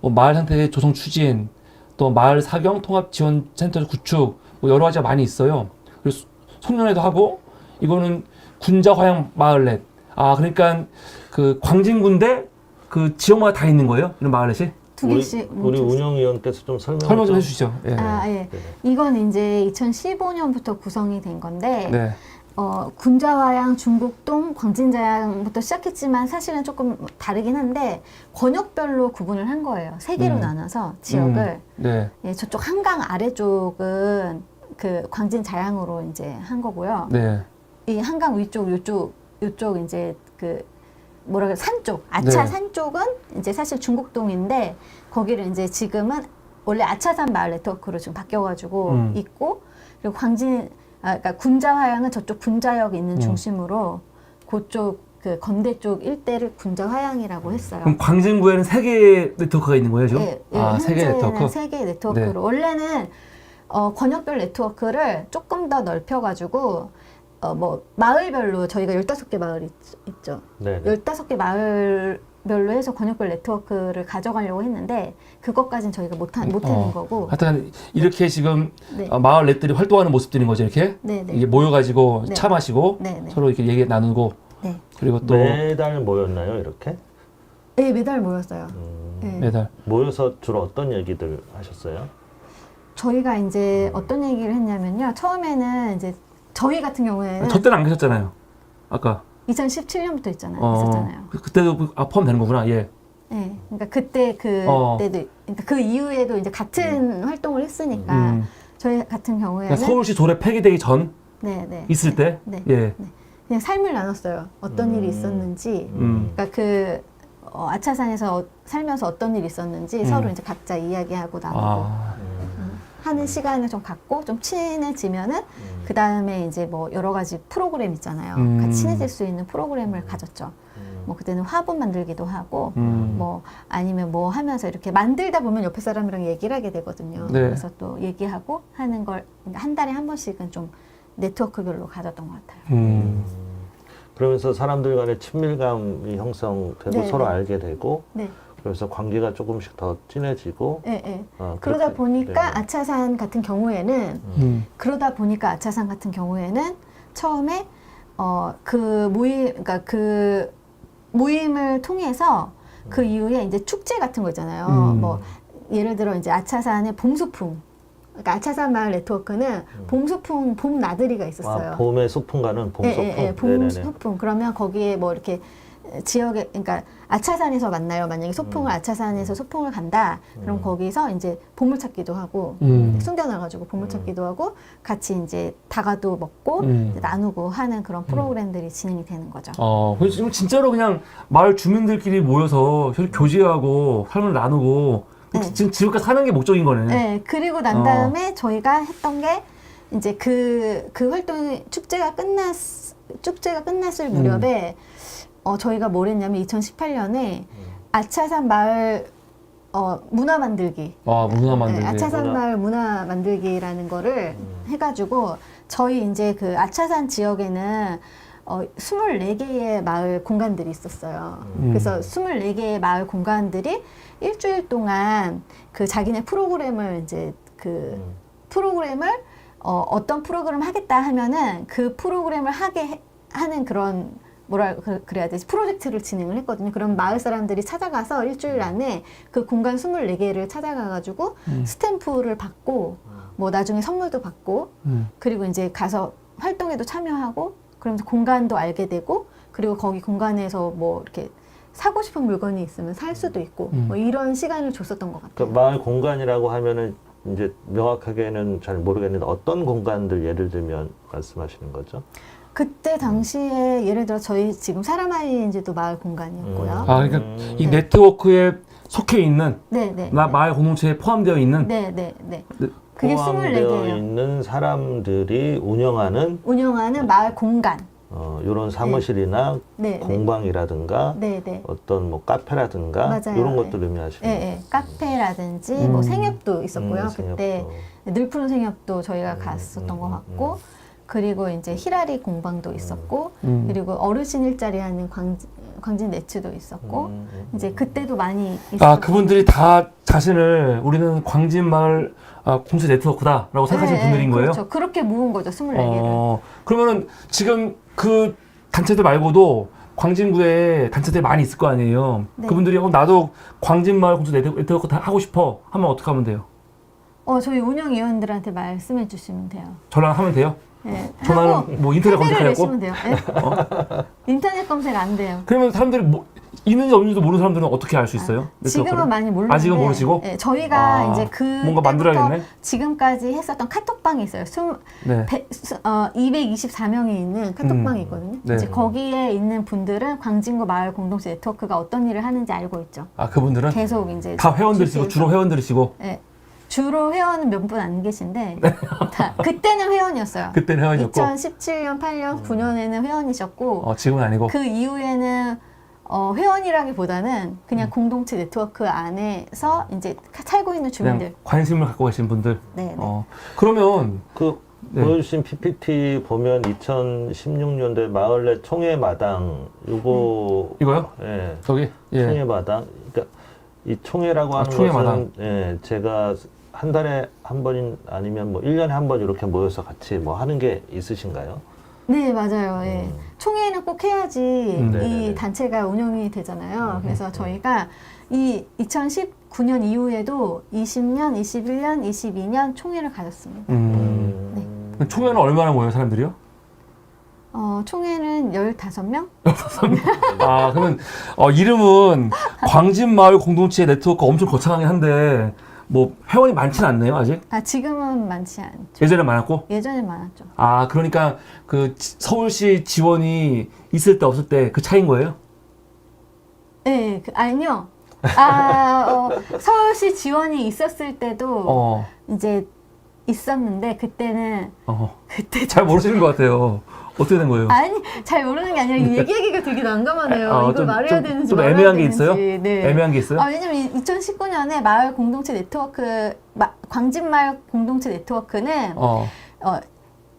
뭐 마을 상태 조성 추진, 또 마을 사경 통합 지원 센터 구축, 뭐 여러 가지가 많이 있어요. 그래서 송년회도 하고 이거는 군자화양 마을렛. 아 그러니까 그 광진군대 그 지역마다 다 있는 거예요? 이런 마을렛이? 두 개씩 우리 운영위원께서 좀 설명 설명 좀 해주시죠. 예. 아, 예. 이건 이제 2015년부터 구성이 된 건데 네. 군자화양, 중곡동, 광진자양부터 시작했지만 사실은 조금 다르긴 한데 권역별로 구분을 한 거예요. 세 개로 나눠서 지역을. 네. 예, 저쪽 한강 아래쪽은 그 광진자양으로 이제 한 거고요. 네. 이 한강 위쪽, 요쪽 이제 그 뭐라 그래 산 쪽, 아차 네. 산 쪽은 이제 사실 중곡동인데 거기를 이제 지금은 원래 아차산 마을 네트워크로 지금 바뀌어가지고 있고 그리고 그러니까 군자화양은 저쪽 군자역 있는 중심으로 그쪽 그 건대 쪽 일대를 군자화양이라고 했어요. 그럼 광진구에는 3개의 네트워크가 있는 거예요, 지금? 예, 예, 아, 3개 네트워크? 3개의 네트워크로. 네. 원래는 권역별 네트워크를 조금 더 넓혀가지고 뭐 마을별로 저희가 15개 마을 있죠. 네. 15개 마을별로 해서 권역별 네트워크를 가져가려고 했는데 그것까지는 저희가 못하는 거고. 하여튼 이렇게 지금 네. 마을 넷들이 활동하는 모습들인 거죠, 이렇게? 네, 네. 이게 모여가지고 네. 차 마시고 네, 네. 서로 이렇게 얘기 나누고 네. 그리고 또 매달 모였나요, 이렇게? 네, 매달 모였어요. 네. 매달. 모여서 주로 어떤 얘기들 하셨어요? 저희가 이제 어떤 얘기를 했냐면요. 처음에는 이제 저희 같은 경우에는 저 때는 안 계셨잖아요. 아까. 2017년부터 있었잖아요. 그때도 포함되는 거구나. 예. 네, 그러니까 그때 그때도 그러니까 그 이후에도 이제 같은 활동을 했으니까 저희 같은 경우에는 그러니까 서울시 조례 폐기되기 전 네, 네, 있을 때, 네, 예. 네. 그냥 삶을 나눴어요. 어떤 일이 있었는지, 그러니까 그 아차산에서 살면서 어떤 일이 있었는지 서로 이제 각자 이야기하고 나누고 아, 하는 시간을 좀 갖고 좀 친해지면은 그 다음에 이제 뭐 여러 가지 프로그램 있잖아요. 같이 친해질 수 있는 프로그램을 가졌죠. 뭐 그때는 화분 만들기도 하고 뭐 아니면 뭐 하면서 이렇게 만들다 보면 옆에 사람이랑 얘기를 하게 되거든요. 네. 그래서 또 얘기하고 하는 걸 한 달에 한 번씩은 좀 네트워크별로 가졌던 것 같아요. 그러면서 사람들 간의 친밀감이 형성되고 네, 서로 네. 알게 되고 네, 그래서 관계가 조금씩 더 진해지고 네, 네. 그러다 그렇게, 보니까 네. 아차산 같은 경우에는 처음에 그 모임, 그러니까 그 모임을 통해서 그 이후에 이제 축제 같은 거 있잖아요. 뭐 예를 들어 이제 아차산의 봄소풍. 그러니까 아차산 마을 네트워크는 봄소풍, 봄 나들이가 있었어요. 봄에 소풍 가는 봄소풍. 예, 봄소풍. 그러면 거기에 뭐 이렇게 지역에, 그러니까 아차산에서 만나요. 만약에 소풍을 아차산에서 소풍을 간다. 그럼 거기서 이제 보물찾기도 하고 숨겨놔가지고 보물찾기도 하고 같이 이제 다가도 먹고 이제 나누고 하는 그런 프로그램들이 진행이 되는 거죠. 그래서 지금 진짜로 그냥 마을 주민들끼리 모여서 서로 교제하고 삶을 나누고 네. 지금 지금까지 사는 게 목적인 거네. 네, 그리고 난 다음에 저희가 했던 게 이제 그 활동이 축제가 끝났을 무렵에 저희가 뭘 했냐면 2018년에 아차산 마을 문화 만들기. 문화 만들기. 네, 아차산 마을 문화 만들기라는 거를 해가지고 저희 이제 그 아차산 지역에는 24개의 마을 공간들이 있었어요. 그래서 24개의 마을 공간들이 일주일 동안 그 자기네 프로그램을 이제 그 프로그램을 어떤 프로그램 하겠다 하면은 그 프로그램을 하게 하는 그런 그래야 되지 프로젝트를 진행을 했거든요. 그럼 마을 사람들이 찾아가서 일주일 안에 그 공간 24개를 찾아가가지고 스탬프를 받고 뭐 나중에 선물도 받고 그리고 이제 가서 활동에도 참여하고 그러면서 공간도 알게 되고 그리고 거기 공간에서 뭐 이렇게 사고 싶은 물건이 있으면 살 수도 있고 뭐 이런 시간을 줬었던 것 같아요. 그러니까 마을 공간이라고 하면은 이제 명확하게는 잘 모르겠는데 어떤 공간들 예를 들면 말씀하시는 거죠? 그때 당시에 예를 들어 저희 지금 사람아이인지도 마을 공간이었고요. 그러니까 이 네트워크에 속해 있는 네. 마을 공동체에 포함되어 있는 네. 그게 포함되어 24개예요. 있는 사람들이 운영하는 마을 공간. 이런 사무실이나 네. 공방이라든가 네. 어떤 뭐 카페라든가 맞아요. 이런 것들 의미하시는 거예요. 네. 카페라든지 뭐 생협도 있었고요. 그때 생협도. 늘 푸른 생협도 저희가 갔었던 것 같고 그리고 이제 히라리 공방도 있었고 그리고 어르신 일자리 하는 광진 네츠도 있었고 이제 그때도 많이 있었고. 아, 그분들이 다 자신을 우리는 광진마을 공동체 네트워크다라고 생각하시는 분들인 거예요? 그렇죠. 그렇게 모은 거죠. 24개를. 그러면은 지금 그 단체들 말고도 광진구에 단체들이 많이 있을 거 아니에요? 네. 그분들이 나도 광진마을 공동체 네트워크 다 하고 싶어 하면 어떻게 하면 돼요? 저희 운영위원들한테 말씀해 주시면 돼요. 전화하면 돼요? 네. 전화는 하고 뭐 인터넷 택배를 검색하고? 내시면 돼요. 네? 인터넷 검색 안 돼요. 그러면 사람들이 뭐 있는지 없는지도 모르는 사람들은 어떻게 알 수 있어요? 네트워크를? 지금은 많이 모르는데 아직은 모르시고? 네, 저희가 이제 뭔가 만들어야겠네. 지금까지 했었던 카톡방이 있어요. 네. 224명이 있는 카톡방이 있거든요. 네. 이제 거기에 있는 분들은 광진구 마을 공동체 네트워크가 어떤 일을 하는지 알고 있죠. 아, 그분들은 계속 이제 다 회원들이시고 GC에서. 주로 회원들이시고 네. 주로 회원은 몇 분 안 계신데 다 그때는 회원이었어요. 그때는 회원이었고 2017년, 8년, 9년에는 회원이셨고 지금은 아니고 그 이후에는 회원이라기보다는 그냥 공동체 네트워크 안에서 이제 살고 있는 그냥 주민들. 관심을 갖고 계신 분들. 네, 네. 그러면 그 네. 보여주신 PPT 보면 2016년도에 마을 내 총회 마당 요거 이거요? 예. 저기 총회 마당. 그러니까 이 총회라고 하는 총회 것은 마당. 예, 제가 한 달에 한 번인 아니면 뭐 1년에 한 번 이렇게 모여서 같이 뭐 하는 게 있으신가요? 네, 맞아요. 예. 총회는 꼭 해야지 이 네네네. 단체가 운영이 되잖아요. 그래서 저희가 이 2019년 이후에도 20년, 21년, 22년 총회를 가졌습니다. 네. 총회는 얼마나 모여요, 사람들이요? 총회는 15명? 그러면 이름은 광진마을 공동체 네트워크 엄청 거창하긴 한데 뭐 회원이 많지는 않네요, 아직? 지금은 많지 않죠. 예전에 많았고? 예전에 많았죠. 그러니까 그 서울시 지원이 있을 때 없을 때 그 차이인 거예요? 네, 아니요. 서울시 지원이 있었을 때도 이제 있었는데 그때는 그때 잘 모르시는 것 같아요. 어떻게 된 거예요? 아니 잘 모르는 게 아니라 얘기하기가 되게 난감하네요. 이걸 말해야 되는지 좀 말아야 애매한 게 되는지. 있어요? 네. 애매한 게 있어요? 왜냐면 2019년에 마을 공동체 네트워크 광진마을 공동체 네트워크는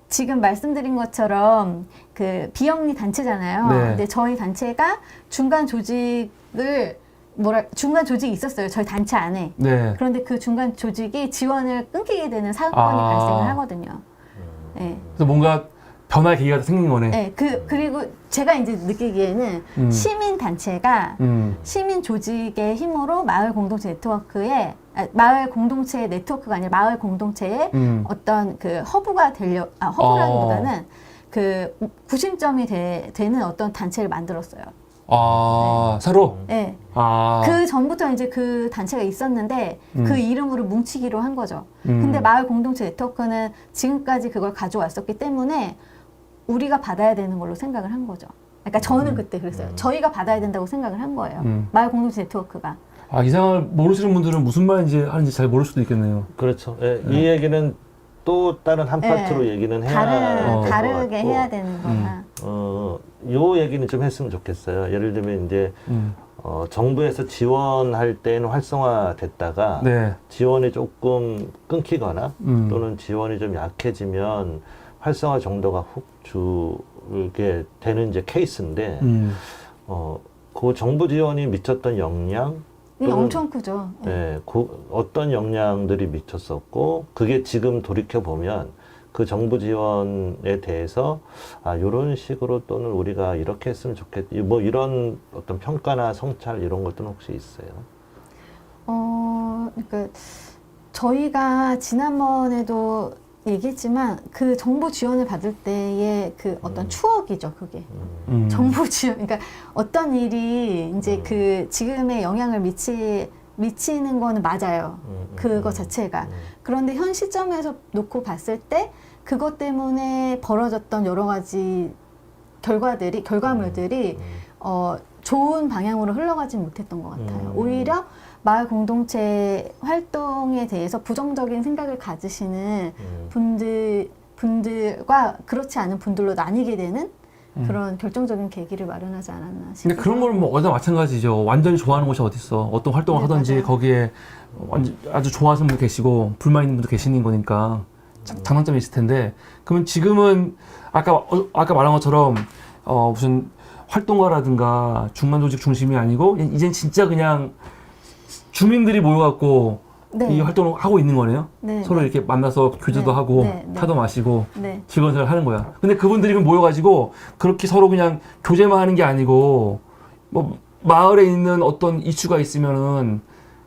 지금 말씀드린 것처럼 그 비영리 단체잖아요. 네. 근데 저희 단체가 중간 조직이 있었어요. 저희 단체 안에. 네. 그런데 그 중간 조직이 지원을 끊기게 되는 사건이 발생을 하거든요. 네. 그래서 뭔가 변화의 계기가 생긴 거네. 네. 그리고 제가 이제 느끼기에는 시민 단체가 시민 조직의 힘으로 마을 공동체 네트워크에 마을 공동체 네트워크가 아니라 마을 공동체의 어떤 그 허브가 허브라기보다는 그 구심점이 되는 어떤 단체를 만들었어요. 새로? 네. 아. 그 전부터 이제 그 단체가 있었는데 그 이름으로 뭉치기로 한 거죠. 근데 마을 공동체 네트워크는 지금까지 그걸 가져왔었기 때문에 우리가 받아야 되는 걸로 생각을 한 거죠. 그러니까 저는 그때 그랬어요. 저희가 받아야 된다고 생각을 한 거예요. 마을 공동체 네트워크가. 이 상황을 모르시는 분들은 무슨 말인지 하는지 잘 모를 수도 있겠네요. 그렇죠. 예, 이 얘기는 또 다른 한 파트로 얘기는 해야 다르게 해야 되는 거나. 요 얘기는 좀 했으면 좋겠어요. 예를 들면 이제 정부에서 지원할 때는 활성화됐다가 네. 지원이 조금 끊기거나 또는 지원이 좀 약해지면 활성화 정도가 훅 줄게 되는 이제 케이스인데 그 정부 지원이 미쳤던 영향 엄청 크죠. 네, 어떤 영향들이 미쳤었고 그게 지금 돌이켜 보면 그 정부 지원에 대해서 이런 식으로 또는 우리가 이렇게 했으면 좋겠다. 뭐 이런 어떤 평가나 성찰 이런 것들은 혹시 있어요? 그러니까 저희가 지난번에도 얘기했지만 그 정부 지원을 받을 때의 그 어떤 추억이죠, 그게. 정부 지원, 그러니까 어떤 일이 이제 그 지금의 영향을 미치는 거는 맞아요. 그거 자체가. 그런데 현 시점에서 놓고 봤을 때 그것 때문에 벌어졌던 여러 가지 결과물들이 좋은 방향으로 흘러가지 못했던 것 같아요. 오히려 마을 공동체 활동에 대해서 부정적인 생각을 가지시는 분들과 그렇지 않은 분들로 나뉘게 되는 그런 결정적인 계기를 마련하지 않았나 싶어요. 근데 그런 건 뭐 어디나 마찬가지죠. 완전히 좋아하는 곳이 어딨어. 어떤 활동을 하든지 맞아요. 거기에 아주 좋아하시는 분도 계시고 불만 있는 분도 계시는 거니까 장단점이 있을 텐데 그러면 지금은 아까 말한 것처럼 무슨 활동가라든가 중간 조직 중심이 아니고 이젠 진짜 그냥 주민들이 모여갖고 네. 이 활동을 하고 있는 거네요. 네, 서로 네. 이렇게 만나서 교제도 네, 하고 네, 네. 차도 마시고 네. 즐거운 생활을 하는 거야. 근데 그분들이 모여가지고 그렇게 서로 그냥 교제만 하는 게 아니고 뭐 마을에 있는 어떤 이슈가 있으면은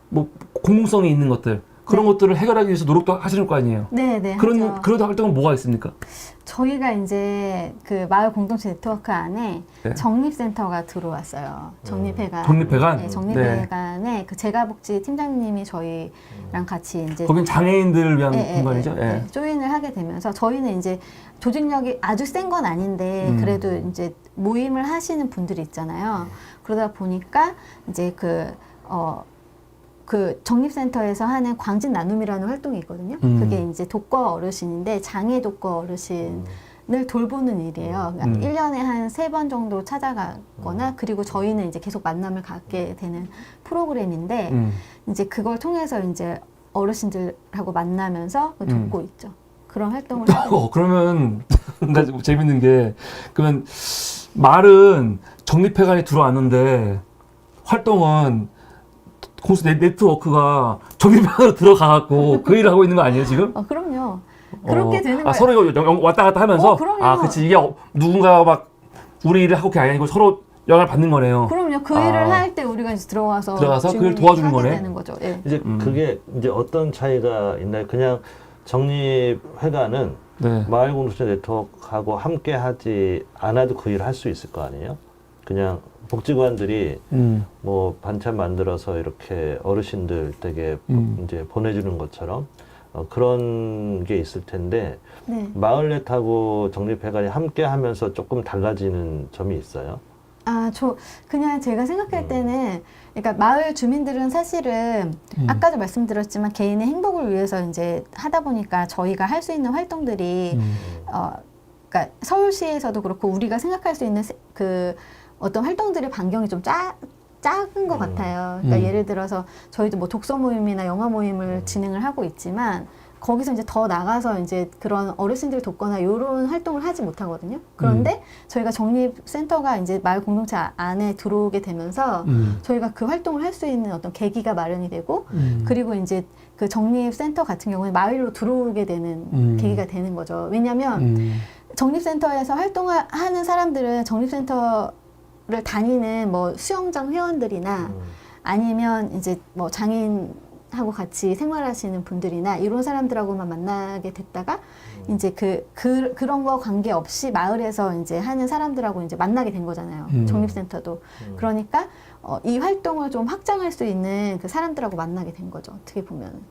뭐 공공성이 있는 것들 그런 것들을 해결하기 위해서 노력도 하시는 거 아니에요. 네, 네. 그런 하죠. 그런 활동은 뭐가 있습니까? 저희가 이제 그 마을 공동체 네트워크 안에 네. 정립센터가 들어왔어요. 정립회관. 정립회관? 네, 정립회관에 그 재가복지 팀장님이 저희랑 같이 이제 거긴 장애인들을 위한 예, 예, 공간이죠. 예, 예, 조인을 하게 되면서 저희는 이제 조직력이 아주 센 건 아닌데 그래도 이제 모임을 하시는 분들이 있잖아요. 그러다 보니까 이제 그 정립센터에서 하는 광진 나눔이라는 활동이 있거든요. 그게 이제 독거 어르신인데 장애 독거 어르신을 돌보는 일이에요. 그러니까 1년에 한 3번 정도 찾아가거나 그리고 저희는 이제 계속 만남을 갖게 되는 프로그램인데 이제 그걸 통해서 이제 어르신들하고 만나면서 돕고 있죠. 그런 활동을 하고 그러면 나 좀 재밌는 게 그러면 말은 정립회관에 들어왔는데 활동은 공수 네트워크가 정립회관으로 들어가갖고 그 일을 하고 있는 거 아니에요 지금? 그럼요. 그렇게 되는 거예요. 서로 이거 왔다 갔다 하면서 그럼요. 그치 이게 누군가가 막 우리 일을 하고 그게 아니고 서로 영향을 받는 거네요. 그럼요. 그 일을 할 때 우리가 이제 들어가서 그 일을 주민이 도와주는 하게 거네. 되는 거죠. 예. 이제 그게 이제 어떤 차이가 있나요? 그냥 정립회관은 네. 마을 공동체 네트워크하고 함께 하지 않아도 그 일을 할 수 있을 거 아니에요? 그냥 복지관들이 뭐 반찬 만들어서 이렇게 어르신들 댁에 이제 보내주는 것처럼 그런 게 있을 텐데 네. 마을넷하고 정립회관이 함께 하면서 조금 달라지는 점이 있어요. 그냥 제가 생각할 때는, 그러니까 마을 주민들은 사실은 아까도 말씀드렸지만 개인의 행복을 위해서 이제 하다 보니까 저희가 할 수 있는 활동들이, 그러니까 서울시에서도 그렇고 우리가 생각할 수 있는 그 어떤 활동들의 반경이 좀 작은 것 같아요. 그러니까 예를 들어서 저희도 뭐 독서 모임이나 영화 모임을 진행을 하고 있지만 거기서 이제 더 나가서 이제 그런 어르신들 돕거나 이런 활동을 하지 못하거든요. 그런데 저희가 정립센터가 이제 마을 공동체 안에 들어오게 되면서 저희가 그 활동을 할 수 있는 어떤 계기가 마련이 되고 그리고 이제 그 정립센터 같은 경우는 마을로 들어오게 되는 계기가 되는 거죠. 왜냐하면 정립센터에서 활동하는 사람들은 정립센터를 다니는 뭐 수영장 회원들이나 아니면 이제 뭐 장애인하고 같이 생활하시는 분들이나 이런 사람들하고만 만나게 됐다가 이제 그런 거 관계없이 마을에서 이제 하는 사람들하고 이제 만나게 된 거잖아요. 정립센터도. 그러니까 이 활동을 좀 확장할 수 있는 그 사람들하고 만나게 된 거죠. 어떻게 보면은.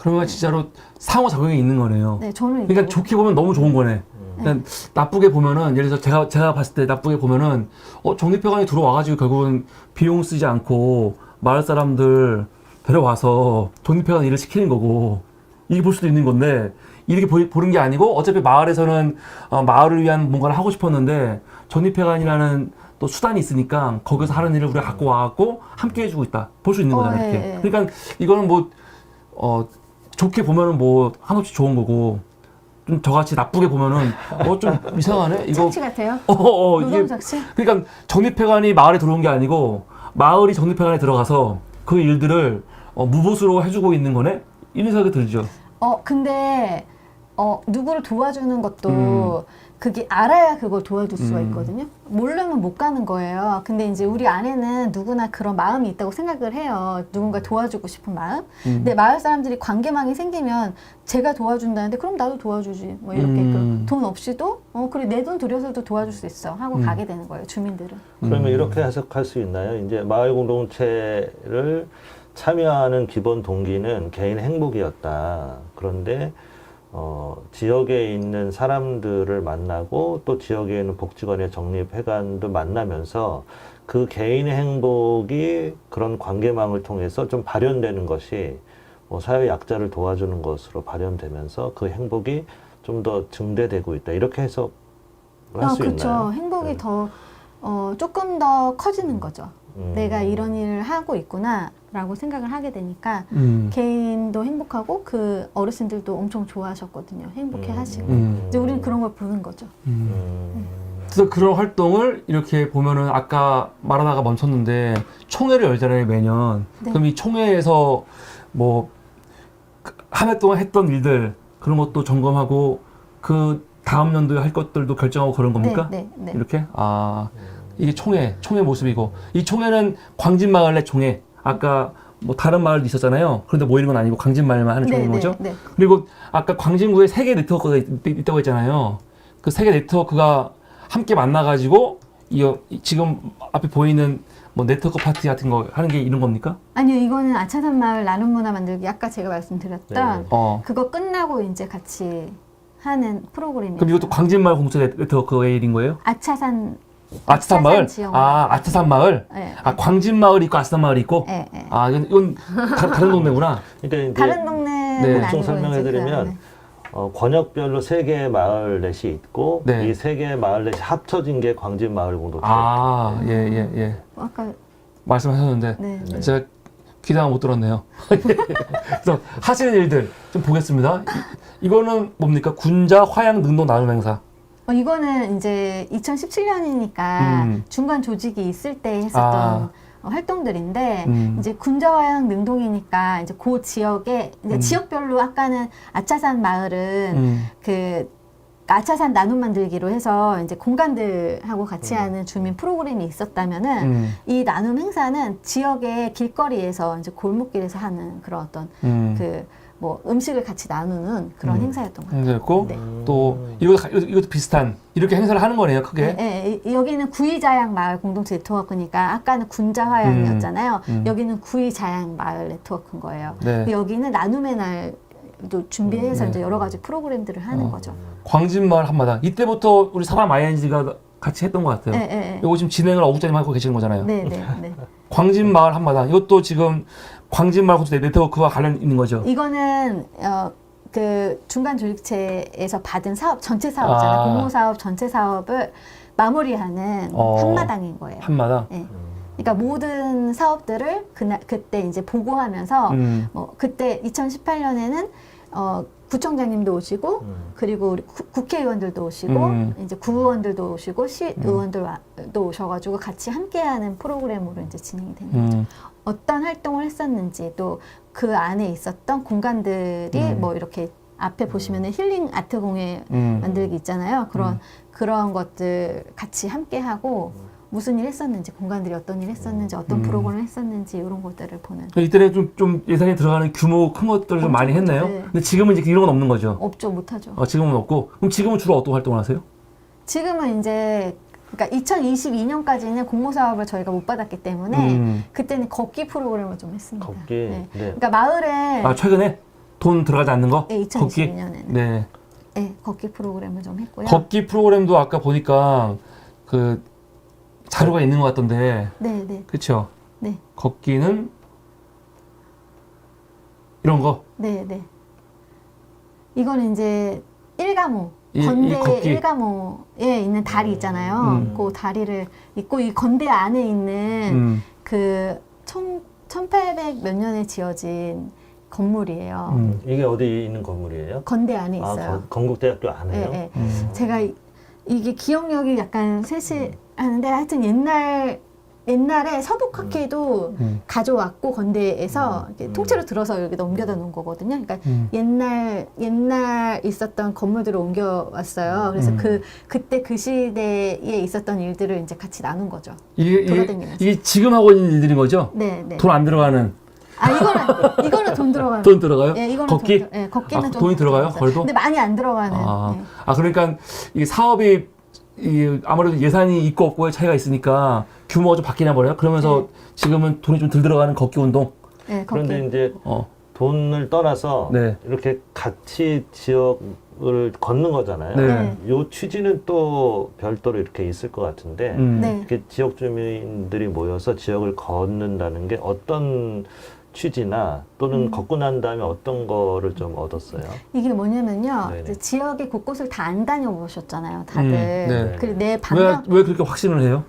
그러면 진짜로 상호작용이 있는 거네요. 네, 저는 그러니까 좋게 보면 너무 좋은 거네. 그냥 나쁘게 보면은 예를 들어서 제가 봤을 때 나쁘게 보면은 정립회관이 들어와가지고 결국은 비용 쓰지 않고 마을 사람들 데려와서 정립회관 일을 시키는 거고 이게 볼 수도 있는 건데 이렇게 보는 게 아니고 어차피 마을에서는 마을을 위한 뭔가를 하고 싶었는데 정립회관이라는 또 수단이 있으니까 거기서 하는 일을 우리가 갖고 와갖고 함께 해주고 있다 볼 수 있는 거잖아요. 이렇게. 그러니까 이거는 뭐 좋게 보면은 뭐 한없이 좋은 거고 좀 저같이 나쁘게 보면은 좀 이상하네 이거. 착취 같아요? 이게 노동 착취? 그러니까 정립회관이 마을에 들어온 게 아니고 마을이 정립회관에 들어가서 그 일들을 무보수로 해주고 있는 거네 이런 생각이 들죠. 근데 누구를 도와주는 것도 그게 알아야 그걸 도와줄 수가 있거든요. 모르면 못 가는 거예요. 근데 이제 우리 안에는 누구나 그런 마음이 있다고 생각을 해요. 누군가 도와주고 싶은 마음. 근데 마을 사람들이 관계망이 생기면 제가 도와준다는데 그럼 나도 도와주지. 뭐 이렇게 돈 없이도 그래 내 돈 들여서도 도와줄 수 있어 하고 가게 되는 거예요. 주민들은. 그러면 이렇게 해석할 수 있나요? 이제 마을 공동체를 참여하는 기본 동기는 개인 행복이었다. 그런데 지역에 있는 사람들을 만나고 또 지역에 있는 복지관의 정립회관도 만나면서 그 개인의 행복이 그런 관계망을 통해서 좀 발현되는 것이 사회 약자를 도와주는 것으로 발현되면서 그 행복이 좀 더 증대되고 있다. 이렇게 해석할 수 그렇죠. 있나요? 행복이 더 조금 더 커지는 거죠. 내가 이런 일을 하고 있구나라고 생각을 하게 되니까 개인도 행복하고 그 어르신들도 엄청 좋아하셨거든요. 행복해 하시고. 이제 우리는 그런 걸 보는 거죠. 그래서 그런 활동을 이렇게 보면은 아까 말하다가 멈췄는데 총회를 열잖아요, 매년. 네. 그럼 이 총회에서 뭐 한 해 동안 했던 일들 그런 것도 점검하고 그 다음 연도에 할 것들도 결정하고 그런 겁니까? 네, 네, 네. 이렇게? 아, 이게 총회 모습이고. 이 총회는 광진마을 내 총회. 아까 뭐 다른 마을도 있었잖아요. 그런데 모이는 건 아니고 광진마을만 하는 총회인 거죠? 네. 그리고 아까 광진구에 세 개 네트워크가 있다고 했잖아요. 그 세 개 네트워크가 함께 만나가지고 지금 앞에 보이는 뭐 네트워크 파티 같은 거 하는 게 이런 겁니까? 아니요, 이거는 아차산 마을 나눔 문화 만들기 아까 제가 말씀드렸던 네. 그거 끝나고 이제 같이 하는 프로그램이에요. 그럼 이것도 광진마을 공동 네트워크의 일인 거예요? 아차산 아차산 마을? 지역 아, 아차산 마을? 네. 아, 광진마을이 있고 아차산 마을이 있고? 네, 네. 아, 이건 다른 동네구나. 그러니까 이제 다른 동네는 네. 아니고 좀 이제 설명해드리면 그 권역별로 3개의 마을넷이 있고 네. 이 3개의 마을넷이 합쳐진 게 광진마을 공동체. 아, 예. 아까 말씀하셨는데 네. 제가 귀담아 못 들었네요. 그래서 하시는 일들 좀 보겠습니다. 이거는 뭡니까? 군자 화양 능동 나눔 행사. 이거는 이제 2017년이니까 중간 조직이 있을 때 했었던 활동들인데 이제 군자화양 능동이니까 이제 그 지역에 이제 지역별로 아까는 아차산 마을은 그 아차산 나눔 만들기로 해서 이제 공간들하고 같이 하는 주민 프로그램이 있었다면은 이 나눔 행사는 지역의 길거리에서 이제 골목길에서 하는 그런 어떤 그 뭐 음식을 같이 나누는 그런 행사였던 것 같아요. 행사였고 네. 또 이것도 비슷한 이렇게 행사를 하는 거네요, 크게. 여기는 구이자양 마을 공동체 네트워크니까 아까는 군자화양이었잖아요. 여기는 구이자양 마을 네트워크인 거예요. 네. 여기는 나눔의 날도 준비해서 이제 여러 가지 프로그램들을 하는 거죠. 광진마을 한마당. 이때부터 우리 사람 ING가 같이 했던 것 같아요. 이거 지금 진행을 어국장님 하고 계시는 거잖아요. 네. 광진마을 한마당. 이것도 지금 광진마을 공동체 네트워크와 관련 있는 거죠. 이거는 그 중간 조직체에서 받은 사업 전체 사업잖아요. 공모 사업 전체 사업을 마무리하는 한마당인 거예요. 한마당. 네. 그러니까 모든 사업들을 그때 이제 보고하면서 뭐 그때 2018년에는 구청장님도 오시고 그리고 우리 국회의원들도 오시고 이제 구의원들도 오시고 시의원들도 오셔가지고 같이 함께하는 프로그램으로 이제 진행이 되는 거죠. 어떤 활동을 했었는지 또 그 안에 있었던 공간들이 뭐 이렇게 앞에 보시면은 힐링 아트 공예 만들기 있잖아요. 그런 것들 같이 함께하고 무슨 일 했었는지, 공간들이 어떤 일 했었는지, 어떤 프로그램을 했었는지 이런 것들을 보는. 이때는 좀 예산이 들어가는 규모 큰 것들을 좀 많이 했네요. 네. 근데 지금은 이제 이런 건 없는 거죠. 없죠, 못하죠. 지금은 없고. 그럼 지금은 주로 어떤 활동을 하세요? 지금은 이제 그러니까 2022년까지는 공모 사업을 저희가 못 받았기 때문에 그때는 걷기 프로그램을 좀 했습니다. 걷기. 네. 네. 그러니까 마을에 최근에 돈 들어가지 않는 거? 네, 2022년에는 네. 네, 걷기 프로그램을 좀 했고요. 걷기 프로그램도 아까 보니까 그 자료가 있는 것 같던데. 네. 그렇죠? 네. 걷기는 이런 거. 네. 이거는 이제 일가모 이 건대 걷기. 일가모에 있는 다리 있잖아요. 그 다리를 있고 이 건대 안에 있는 그 1800 몇 년에 지어진 건물이에요. 이게 어디 있는 건물이에요? 건대 안에 있어요. 건국대학교 안에요? 네. 제가 이게 기억력이 약간 쇠실하는데 하여튼 옛날에 서북학회도 가져왔고 건대에서 이렇게 통째로 들어서 여기 넘겨다 놓은 거거든요. 그러니까 옛날 있었던 건물들을 옮겨왔어요. 그래서 그때 그 시대에 있었던 일들을 이제 같이 나눈 거죠. 돌아다니면서. 이게 지금 하고 있는 일들인 거죠? 네. 돈 안 들어가는. 이거는 돈 들어가요. 돈 들어가요? 네, 이거는 걷기? 걷기는 좀 돈이 들어가요? 걸도? 근데 많이 안 들어가는. 네. 그러니까 이 사업이 아무래도 예산이 있고 없고의 차이가 있으니까 규모가 좀 바뀌나 버려요. 그러면서 지금은 돈이 좀 덜 들어가는 걷기 운동. 네, 그런데 이제 돈을 떠나서 네. 이렇게 같이 지역을 걷는 거잖아요. 네. 요 취지는 또 별도로 이렇게 있을 것 같은데 네. 이렇게 지역 주민들이 모여서 지역을 걷는다는 게 어떤 취지나 또는 걷고 난 다음에 어떤 거를 좀 얻었어요? 이게 뭐냐면요. 네네. 이제 지역의 곳곳을 다 안 다녀보셨잖아요, 다들. 네. 그리고 내 방향 왜 그렇게 확신을 해요?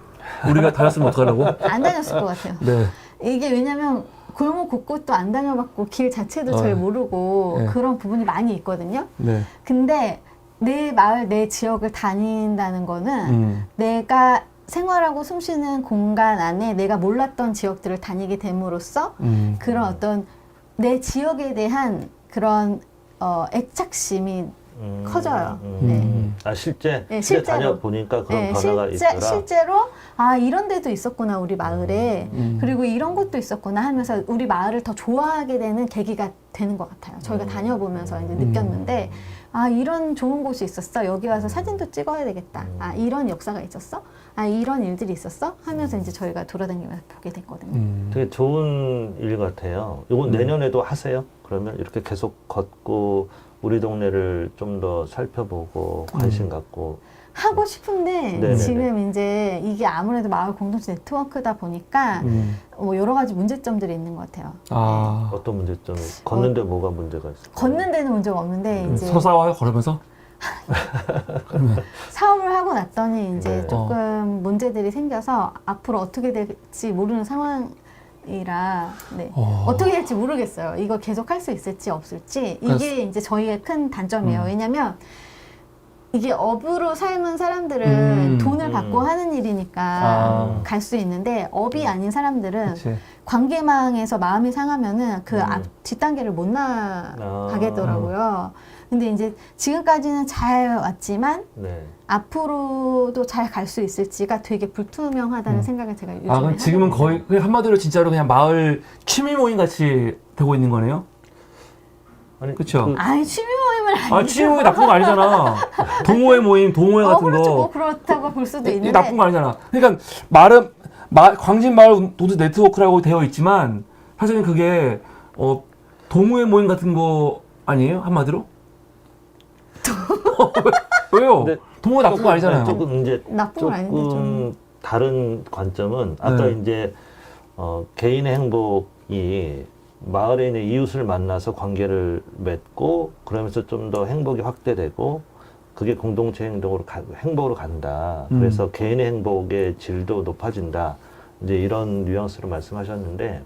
우리가 다녔으면 어떡하라고? 안 다녔을 것 같아요. 네. 이게 왜냐면 골목 곳곳도 안 다녀봤고 길 자체도 잘 모르고 네. 그런 부분이 많이 있거든요. 네. 근데 내 마을, 내 지역을 다닌다는 거는 내가 생활하고 숨쉬는 공간 안에 내가 몰랐던 지역들을 다니게 됨으로써 그런 어떤 내 지역에 대한 그런 애착심이 커져요. 네. 아 실제 네, 실제 실제로. 다녀보니까 그런 네, 변화가 있더라. 실제로 아 이런 데도 있었구나 우리 마을에 그리고 이런 곳도 있었구나 하면서 우리 마을을 더 좋아하게 되는 계기가 되는 것 같아요. 저희가 다녀보면서 이제 느꼈는데 아 이런 좋은 곳이 있었어. 여기 와서 사진도 찍어야 되겠다. 아 이런 역사가 있었어. 아 이런 일들이 있었어. 하면서 이제 저희가 돌아다니면서 보게 됐거든요. 되게 좋은 일 같아요. 이건 내년에도 하세요? 그러면 이렇게 계속 걷고 우리 동네를 좀 더 살펴보고 관심 갖고 하고 싶은데 네네네. 지금 이제 이게 아무래도 마을 공동체 네트워크다 보니까 뭐 여러 가지 문제점들이 있는 것 같아요. 아, 어떤 문제점이 걷는데 뭐가 문제가 있어요? 걷는 데는 문제가 없는데 이제 서사와요 걸으면서? 사업을 하고 났더니 이제 네. 조금 문제들이 생겨서 앞으로 어떻게 될지 모르는 상황이라 네. 어떻게 될지 모르겠어요. 이거 계속 할 수 있을지 없을지 이게 이제 저희의 큰 단점이에요. 왜냐면 이게 업으로 삶은 사람들은 돈을 받고 하는 일이니까 갈 수 있는데 업이 아닌 사람들은 그치. 관계망에서 마음이 상하면은 그 앞 뒷단계를 못 나가겠더라고요. 근데 이제 지금까지는 잘 왔지만 네. 앞으로도 잘 갈 수 있을지가 되게 불투명하다는 생각을 제가 요즘에 아, 그럼 지금은 하거든요. 거의 그냥 한마디로 진짜로 그냥 마을 취미 모임 같이 되고 있는 거네요? 아니 그쵸? 아니 취미 모임은 아니죠. 아, 취미 모임 나쁜 거 아니잖아. 동호회 모임, 동호회 같은 그렇죠. 거. 뭐 그렇다고 볼 수도 이게 있는데 나쁜 거 아니잖아. 그러니까 광진마을 도시 네트워크라고 되어 있지만 사실은 그게 동호회 모임 같은 거 아니에요? 한마디로? 왜요? 근데 동호회 나쁜 거 아니잖아요. 조금 이제 나쁜 건 아닌데 좀 다른 관점은 아까 네. 이제 개인의 행복이 마을에 있는 이웃을 만나서 관계를 맺고 그러면서 좀 더 행복이 확대되고 그게 공동체 행복으로 간다. 그래서 개인의 행복의 질도 높아진다. 이제 이런 뉘앙스로 말씀하셨는데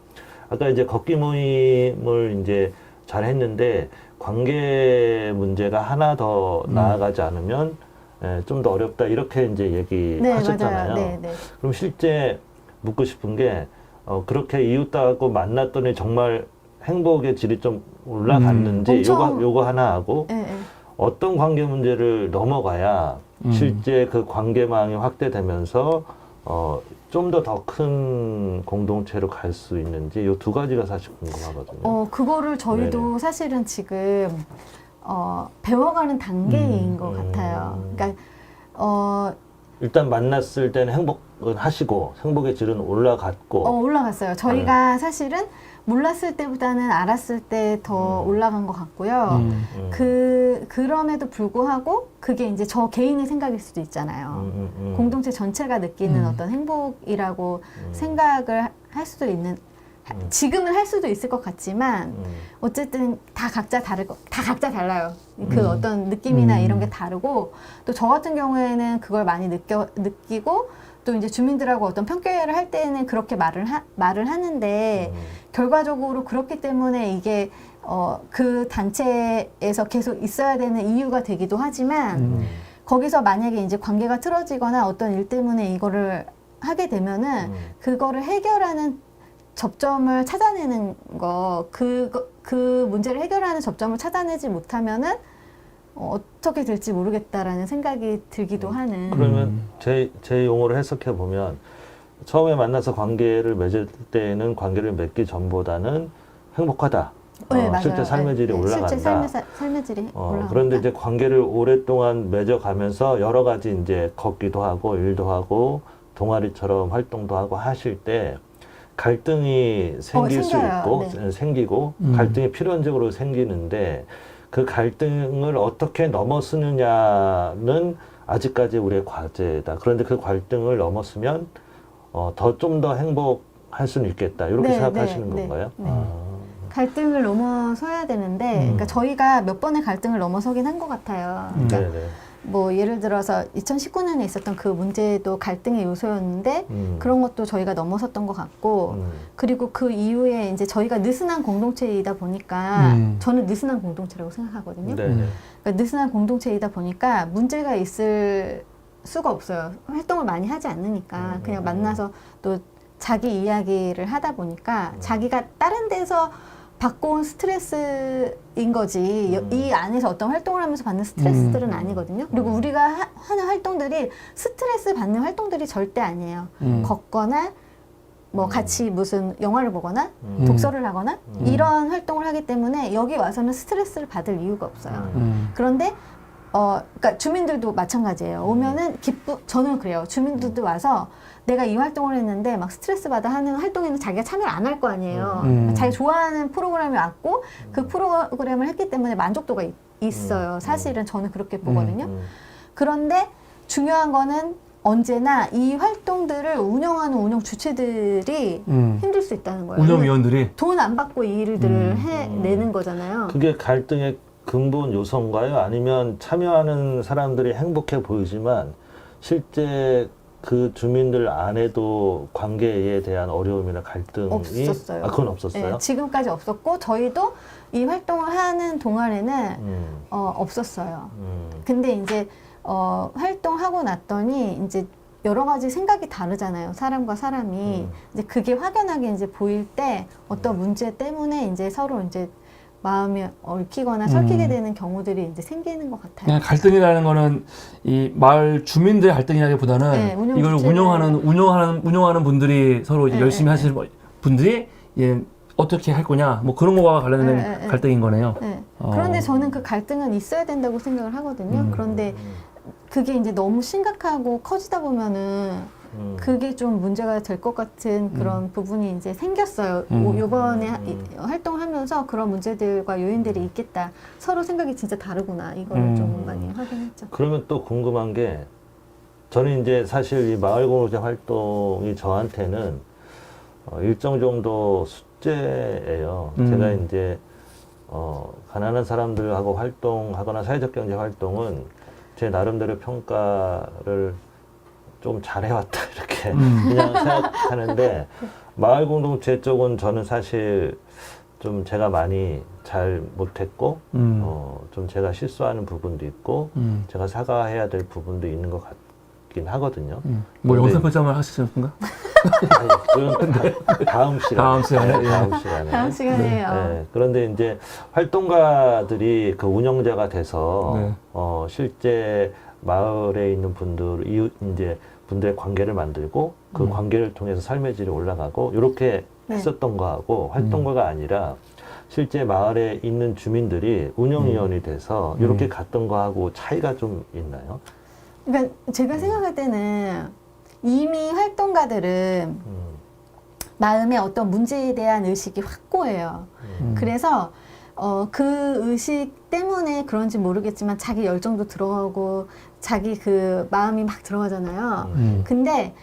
아까 이제 걷기 모임을 이제 잘 했는데 관계 문제가 하나 더 나아가지 않으면 좀 더 어렵다 이렇게 이제 네, 얘기하셨잖아요. 맞아요. 네, 네. 그럼 실제 묻고 싶은 게 그렇게 이웃하고 만났더니 정말 행복의 질이 좀 올라갔는지 엄청- 요거 하나 하고 네, 네. 어떤 관계 문제를 넘어가야 실제 그 관계망이 확대되면서 좀 더 큰 공동체로 갈 수 있는지 요 두 가지가 사실 궁금하거든요. 그거를 저희도 네네. 사실은 지금 배워가는 단계인 것 같아요. 그러니까 일단 만났을 때는 행복은 하시고 행복의 질은 올라갔고 올라갔어요. 저희가 사실은 몰랐을 때보다는 알았을 때 더 올라간 것 같고요. 그럼에도 불구하고 그게 이제 저 개인의 생각일 수도 있잖아요. 공동체 전체가 느끼는 어떤 행복이라고 생각을 할 수도 있는 지금은 할 수도 있을 것 같지만 어쨌든 다 각자 달라요. 그 어떤 느낌이나 이런 게 다르고 또 저 같은 경우에는 그걸 많이 느끼고 또 이제 주민들하고 어떤 평가를 할 때는 그렇게 말을 하는데 결과적으로 그렇기 때문에 이게 그 단체에서 계속 있어야 되는 이유가 되기도 하지만 거기서 만약에 이제 관계가 틀어지거나 어떤 일 때문에 이거를 하게 되면은 그거를 해결하는 접점을 찾아내는 그 문제를 해결하는 접점을 찾아내지 못하면은 어떻게 될지 모르겠다라는 생각이 들기도 하는. 그러면 제 용어로 해석해 보면 처음에 만나서 관계를 맺을 때는 관계를 맺기 전보다는 행복하다. 네, 맞아요. 실제 삶의 질이 네, 올라간다. 실제 삶의 질이 올라간다. 그런데 이제 관계를 오랫동안 맺어가면서 여러 가지 이제 걷기도 하고 일도 하고 동아리처럼 활동도 하고 하실 때 갈등이 생길 수 생겨요. 있고 네. 생기고 갈등이 필연적으로 생기는데 그 갈등을 어떻게 넘어서느냐는 아직까지 우리의 과제다. 그런데 그 갈등을 넘었으면 좀 더 행복할 수는 있겠다. 이렇게 네, 생각하시는 네, 건가요? 네. 갈등을 넘어서야 되는데, 그러니까 저희가 몇 번의 갈등을 넘어서긴 한 것 같아요. 그러니까 네네. 뭐 예를 들어서 2019년에 있었던 그 문제도 갈등의 요소였는데 그런 것도 저희가 넘어섰던 것 같고 그리고 그 이후에 이제 저희가 느슨한 공동체이다 보니까 저는 느슨한 공동체라고 생각하거든요. 네. 그러니까 느슨한 공동체이다 보니까 문제가 있을 수가 없어요. 활동을 많이 하지 않으니까 그냥 만나서 또 자기 이야기를 하다 보니까 자기가 다른 데서 받고 온 스트레스인 거지 이 안에서 어떤 활동을 하면서 받는 스트레스들은 아니거든요. 그리고 우리가 하는 활동들이 스트레스 받는 활동들이 절대 아니에요. 걷거나 뭐 같이 무슨 영화를 보거나 독서를 하거나 이런 활동을 하기 때문에 여기 와서는 스트레스를 받을 이유가 없어요. 그런데 그러니까 주민들도 마찬가지예요. 오면은 저는 그래요. 주민들도 와서 내가 이 활동을 했는데 막 스트레스 받아 하는 활동에는 자기가 참여를 안 할 거 아니에요. 자기가 좋아하는 프로그램이 왔고 그 프로그램을 했기 때문에 만족도가 있어요. 사실은 저는 그렇게 보거든요. 그런데 중요한 거는 언제나 이 활동들을 운영하는 운영 주체들이 힘들 수 있다는 거예요. 운영위원들이 돈 안 받고 이 일들을 해내는 거잖아요. 그게 갈등의 근본 요소인가요? 아니면 참여하는 사람들이 행복해 보이지만 실제 그 주민들 안에도 관계에 대한 어려움이나 갈등이 없었어요. 그건 없었어요? 네, 지금까지 없었고 저희도 이 활동을 하는 동안에는 없었어요. 근데 이제 활동하고 났더니 이제 여러 가지 생각이 다르잖아요. 사람과 사람이 이제 그게 확연하게 이제 보일 때 어떤 문제 때문에 이제 서로 이제 마음이 얽히거나 설키게 되는 경우들이 이제 생기는 것 같아요. 그냥 갈등이라는 거는 이 마을 주민들의 갈등이라기보다는 네, 이걸 운영하는 분들이 서로 네, 열심히 하시는 분들이 어떻게 할 거냐 뭐 그런 거와 관련된 갈등인 거네요. 네. 그런데 저는 그 갈등은 있어야 된다고 생각을 하거든요. 그런데 그게 이제 너무 심각하고 커지다 보면은 그게 좀 문제가 될 것 같은 그런 부분이 이제 생겼어요. 요번에 활동하면서 그런 문제들과 요인들이 있겠다. 서로 생각이 진짜 다르구나. 이거를 좀 많이 확인했죠. 그러면 또 궁금한 게 저는 이제 사실 이 마을 공동체 활동이 저한테는 일정 정도 숙제예요. 제가 이제 가난한 사람들하고 활동하거나 사회적 경제 활동은 제 나름대로 평가를 좀 잘해왔다 이렇게 그냥 생각하는데 마을 공동체 쪽은 저는 사실 좀 제가 많이 잘 못했고 좀 제가 실수하는 부분도 있고 제가 사과해야 될 부분도 있는 것 같긴 하거든요. 뭐 영상 편지 한번 하시는 건가? 아니, 그건 다음 시간에. 다음 시간에요. 네, 그런데 이제 활동가들이 그 운영자가 돼서 네. 실제 마을에 있는 이제 분들의 관계를 만들고 그 관계를 통해서 삶의 질이 올라가고 이렇게 했었던 거하고 활동가가 아니라 실제 마을에 있는 주민들이 운영위원이 돼서 이렇게 갔던 거하고 차이가 좀 있나요? 그러니까 제가 생각할 때는 이미 활동가들은 마음에 어떤 문제에 대한 의식이 확고해요. 그래서 그 의식 때문에 그런지 모르겠지만 자기 열정도 들어가고 자기 그 마음이 막 들어가잖아요. 근데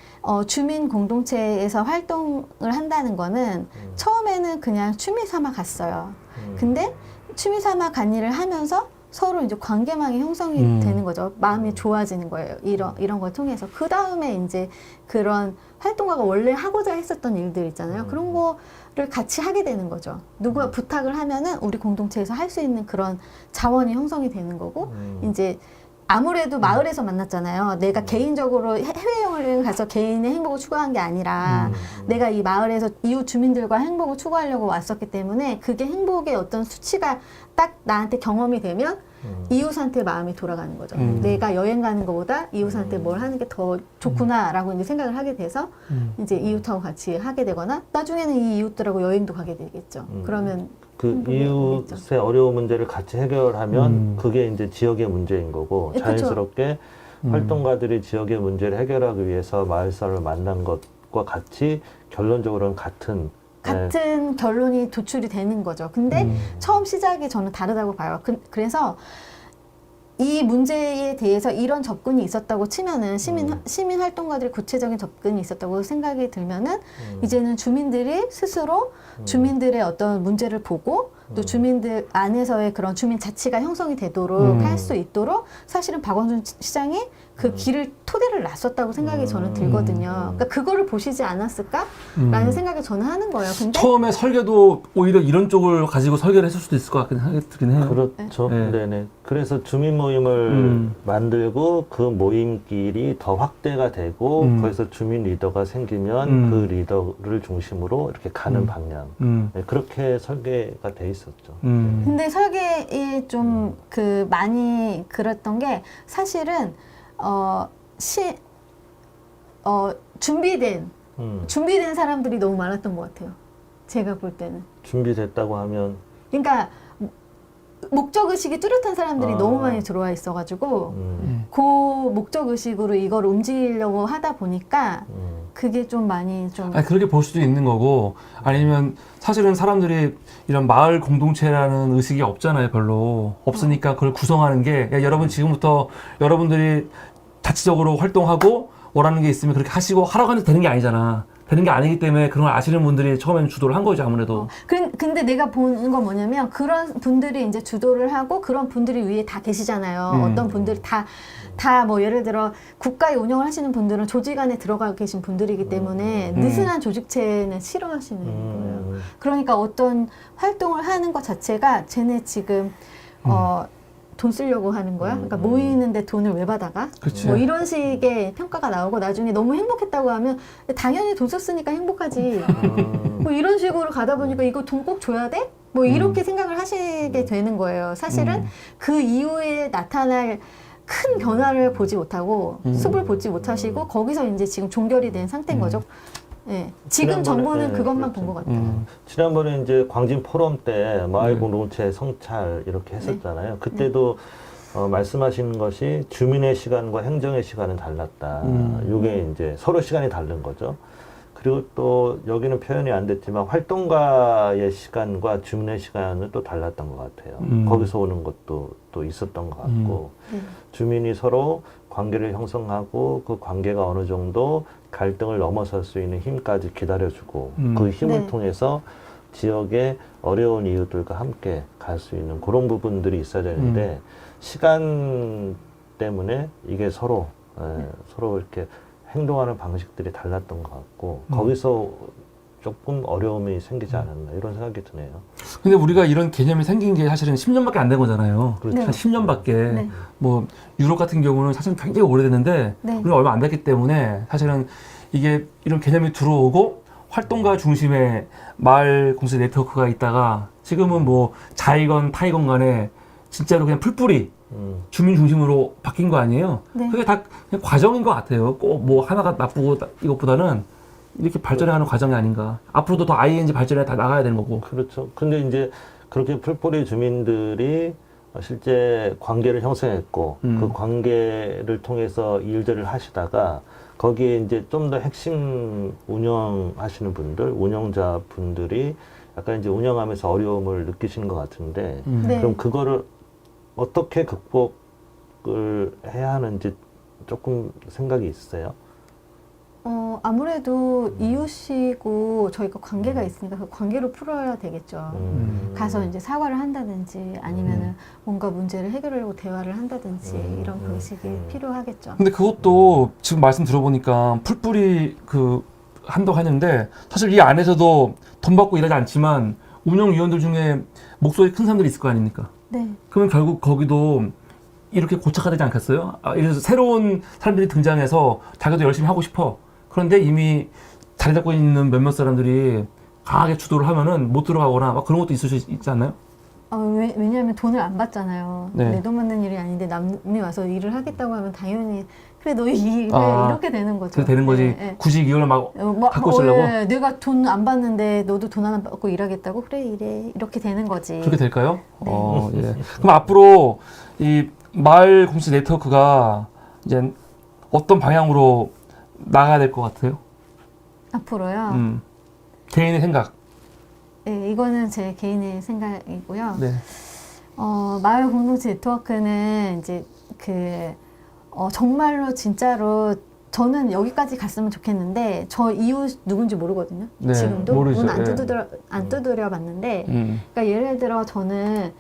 주민 공동체에서 활동을 한다는 거는 처음에는 그냥 취미 삼아 갔어요. 근데 취미 삼아 간 일을 하면서 서로 이제 관계망이 형성이 되는 거죠. 마음이 좋아지는 거예요. 이런 걸 통해서. 그 다음에 이제 그런 활동가가 원래 하고자 했었던 일들 있잖아요. 그런 거를 같이 하게 되는 거죠. 누구가 부탁을 하면은 우리 공동체에서 할 수 있는 그런 자원이 형성이 되는 거고, 이제 아무래도 마을에서 만났잖아요. 내가 개인적으로 해외여행을 가서 개인의 행복을 추구한 게 아니라 내가 이 마을에서 이웃 주민들과 행복을 추구하려고 왔었기 때문에 그게 행복의 어떤 수치가 딱 나한테 경험이 되면 이웃한테 마음이 돌아가는 거죠. 내가 여행 가는 것보다 이웃한테 뭘 하는 게 더 좋구나라고 이제 생각을 하게 돼서 이제 이웃하고 같이 하게 되거나 나중에는 이 이웃들하고 여행도 가게 되겠죠. 그러면 그 이웃의 어려운 문제를 같이 해결하면 그게 이제 지역의 문제인 거고 그쵸. 자연스럽게 활동가들이 지역의 문제를 해결하기 위해서 마을 사람을 만난 것과 같이 결론적으로는 같은 결론이 도출이 되는 거죠. 근데 처음 시작이 저는 다르다고 봐요. 그래서 이 문제에 대해서 이런 접근이 있었다고 치면은 시민 활동가들의 구체적인 접근이 있었다고 생각이 들면은 이제는 주민들이 스스로 주민들의 어떤 문제를 보고 또 주민들 안에서의 그런 주민 자치가 형성이 되도록 할 수 있도록 사실은 박원순 시장이 그 길을 토대를 놨었다고 생각이 저는 들거든요. 그러니까 그거를 보시지 않았을까라는 생각을 저는 하는 거예요. 근데 처음에 설계도 오히려 이런 쪽을 가지고 설계를 했을 수도 있을 것 같긴 하긴 해요. 그렇죠. 네. 네네. 그래서 주민 모임을 만들고 그 모임끼리 더 확대가 되고 거기서 주민 리더가 생기면 그 리더를 중심으로 이렇게 가는 방향. 네, 그렇게 설계가 돼 있었죠. 근데 설계에 좀 그 많이 그랬던 게 사실은 준비된 사람들이 너무 많았던 것 같아요. 제가 볼 때는. 준비됐다고 하면 그러니까 목적 의식이 뚜렷한 사람들이 너무 많이 들어와 있어가지고 그 목적 의식으로 이걸 움직이려고 하다 보니까 그게 좀 많이 좀 아니, 그렇게 볼 수도 있는 거고, 아니면 사실은 사람들이 이런 마을 공동체라는 의식이 없잖아요, 별로. 없으니까 그걸 구성하는 게, 야, 여러분 지금부터 여러분들이 자치적으로 활동하고 원하는 게 있으면 그렇게 하시고 하라고 하는 되는 게 아니잖아. 되는 게 아니기 때문에 그런 걸 아시는 분들이 처음에는 주도를 한 거죠, 아무래도. 근데 내가 보는 건 뭐냐면 그런 분들이 이제 주도를 하고 그런 분들이 위에 다 계시잖아요. 어떤 분들이 다 뭐 예를 들어 국가의 운영을 하시는 분들은 조직 안에 들어가 계신 분들이기 때문에 느슨한 조직체는 싫어하시는 거예요. 그러니까 어떤 활동을 하는 것 자체가 쟤네 지금 돈 쓰려고 하는 거야? 그러니까 모이는데 돈을 왜 받아가? 그치. 뭐 이런 식의 평가가 나오고 나중에 너무 행복했다고 하면 당연히 돈 썼으니까 행복하지. 뭐 이런 식으로 가다 보니까 이거 돈 꼭 줘야 돼? 뭐 이렇게 생각을 하시게 되는 거예요. 사실은 그 이후에 나타날 큰 변화를 보지 못하고 숲을 보지 못하시고 거기서 이제 지금 종결이 된 상태인 거죠. 네. 지금 지난번에, 정부는 네, 그것만 그렇죠. 본 것 같아요. 지난번에 이제 광진 포럼 때 마을 공동체 성찰 이렇게 했었잖아요. 그때도 말씀하시는 것이 주민의 시간과 행정의 시간은 달랐다. 이게 이제 서로 시간이 다른 거죠. 그리고 또 여기는 표현이 안 됐지만 활동가의 시간과 주민의 시간은 또 달랐던 것 같아요. 거기서 오는 것도 또 있었던 것 같고 주민이 서로 관계를 형성하고 그 관계가 어느 정도 갈등을 넘어설 수 있는 힘까지 기다려주고 그 힘을 네. 통해서 지역의 어려운 이웃들과 함께 갈 수 있는 그런 부분들이 있어야 되는데 시간 때문에 이게 서로 이렇게 행동하는 방식들이 달랐던 것 같고 거기서 조금 어려움이 생기지 않았나 이런 생각이 드네요. 근데 우리가 이런 개념이 생긴 게 사실은 10년밖에 안 된 거잖아요. 그렇죠. 한 10년밖에. 네. 뭐 유럽 같은 경우는 사실 굉장히 오래됐는데 네. 우리가 얼마 안 됐기 때문에 사실은 이게 이런 개념이 들어오고 활동가 중심의 마을 공동체 네트워크가 있다가 지금은 뭐 자이건 타이건 간에 진짜로 그냥 풀뿌리 주민 중심으로 바뀐 거 아니에요? 네. 그게 다 그냥 과정인 것 같아요. 꼭 뭐 하나가 나쁘고 이것보다는 이렇게 발전해가는 과정이 아닌가. 앞으로도 더 ING 발전해 다 나가야 되는 거고. 그렇죠. 근데 이제 그렇게 풀뿌리 주민들이 실제 관계를 형성했고 그 관계를 통해서 일들을 하시다가 거기에 이제 좀 더 핵심 운영하시는 분들, 운영자 분들이 약간 이제 운영하면서 어려움을 느끼시는 것 같은데 네. 그럼 그거를 어떻게 극복을 해야 하는지 조금 생각이 있으세요? 아무래도 이웃이고 저희가 관계가 있으니까 그 관계로 풀어야 되겠죠. 가서 이제 사과를 한다든지 아니면은 뭔가 문제를 해결하려고 대화를 한다든지 이런 방식이 필요하겠죠. 근데 그것도 지금 말씀 들어보니까 풀뿌리 한다고 하는데 사실 이 안에서도 돈 받고 일하지 않지만 운영위원들 중에 목소리 큰 사람들이 있을 거 아닙니까? 네. 그러면 결국 거기도 이렇게 고착화되지 않겠어요? 예를 들어서 새로운 사람들이 등장해서 자기도 열심히 하고 싶어. 그런데 이미 자리 잡고 있는 몇몇 사람들이 강하게 주도를 하면은 못 들어가거나 막 그런 것도 있을 수 있지 않나요? 왜냐하면 돈을 안 받잖아요. 네. 내 돈 받는 일이 아닌데 남이 와서 일을 하겠다고 하면 당연히 그래 너 이 일을 이렇게 되는 거죠. 그렇게 되는 거지. 네, 네. 굳이 이걸 막 갖고 있으려고? 내가 돈 안 받는데 너도 돈 안 받고 일하겠다고? 그래 이래 이렇게 되는 거지. 그렇게 될까요? 네. 예. 그럼 앞으로 이 마을 공동체 네트워크가 이제 어떤 방향으로 나가야 될 것 같아요? 앞으로요. 개인의 생각. 네, 이거는 제 개인의 생각이고요. 네. 마을 공동체 네트워크는 이제 정말로 진짜로 저는 여기까지 갔으면 좋겠는데 저 이웃 누군지 모르거든요. 네, 지금도 모르죠. 문 안 예. 두드려 봤는데 그러니까 예를 들어 저는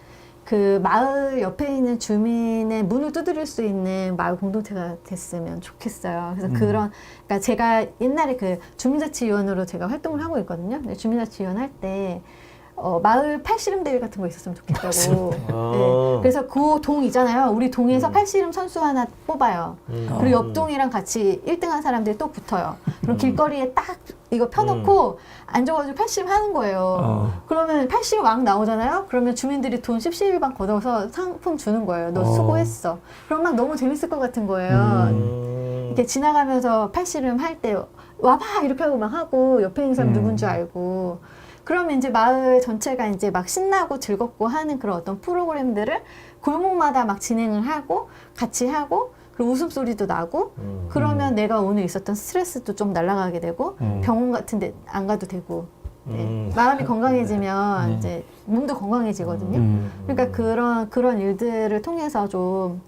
그 마을 옆에 있는 주민의 문을 두드릴 수 있는 마을 공동체가 됐으면 좋겠어요. 그래서 그러니까 제가 옛날에 그 주민자치위원으로 제가 활동을 하고 있거든요. 근데 주민자치위원 할 때 마을 팔씨름 대회 같은 거 있었으면 좋겠다고. 네. 그래서 그 동 있잖아요. 우리 동에서 팔씨름 선수 하나 뽑아요. 그리고 옆 동이랑 같이 1등한 사람들이 또 붙어요. 그럼 길거리에 딱 이거 펴놓고 앉아가지고 팔씨름 하는 거예요. 그러면 팔씨름 왕 나오잖아요. 그러면 주민들이 돈 10시일반 걷어서 상품 주는 거예요. 너 수고했어. 그럼 막 너무 재밌을 것 같은 거예요. 이렇게 지나가면서 팔씨름 할 때 와봐 이렇게 하고 막 하고 옆에 있는 사람 누군 줄 알고. 그러면 이제 마을 전체가 이제 막 신나고 즐겁고 하는 그런 어떤 프로그램들을 골목마다 막 진행을 하고 같이 하고 그리고 웃음소리도 나고 그러면 내가 오늘 있었던 스트레스도 좀 날아가게 되고 병원 같은 데 안 가도 되고 네. 마음이 건강해지면 이제 몸도 건강해지거든요. 그러니까 그런 일들을 통해서 좀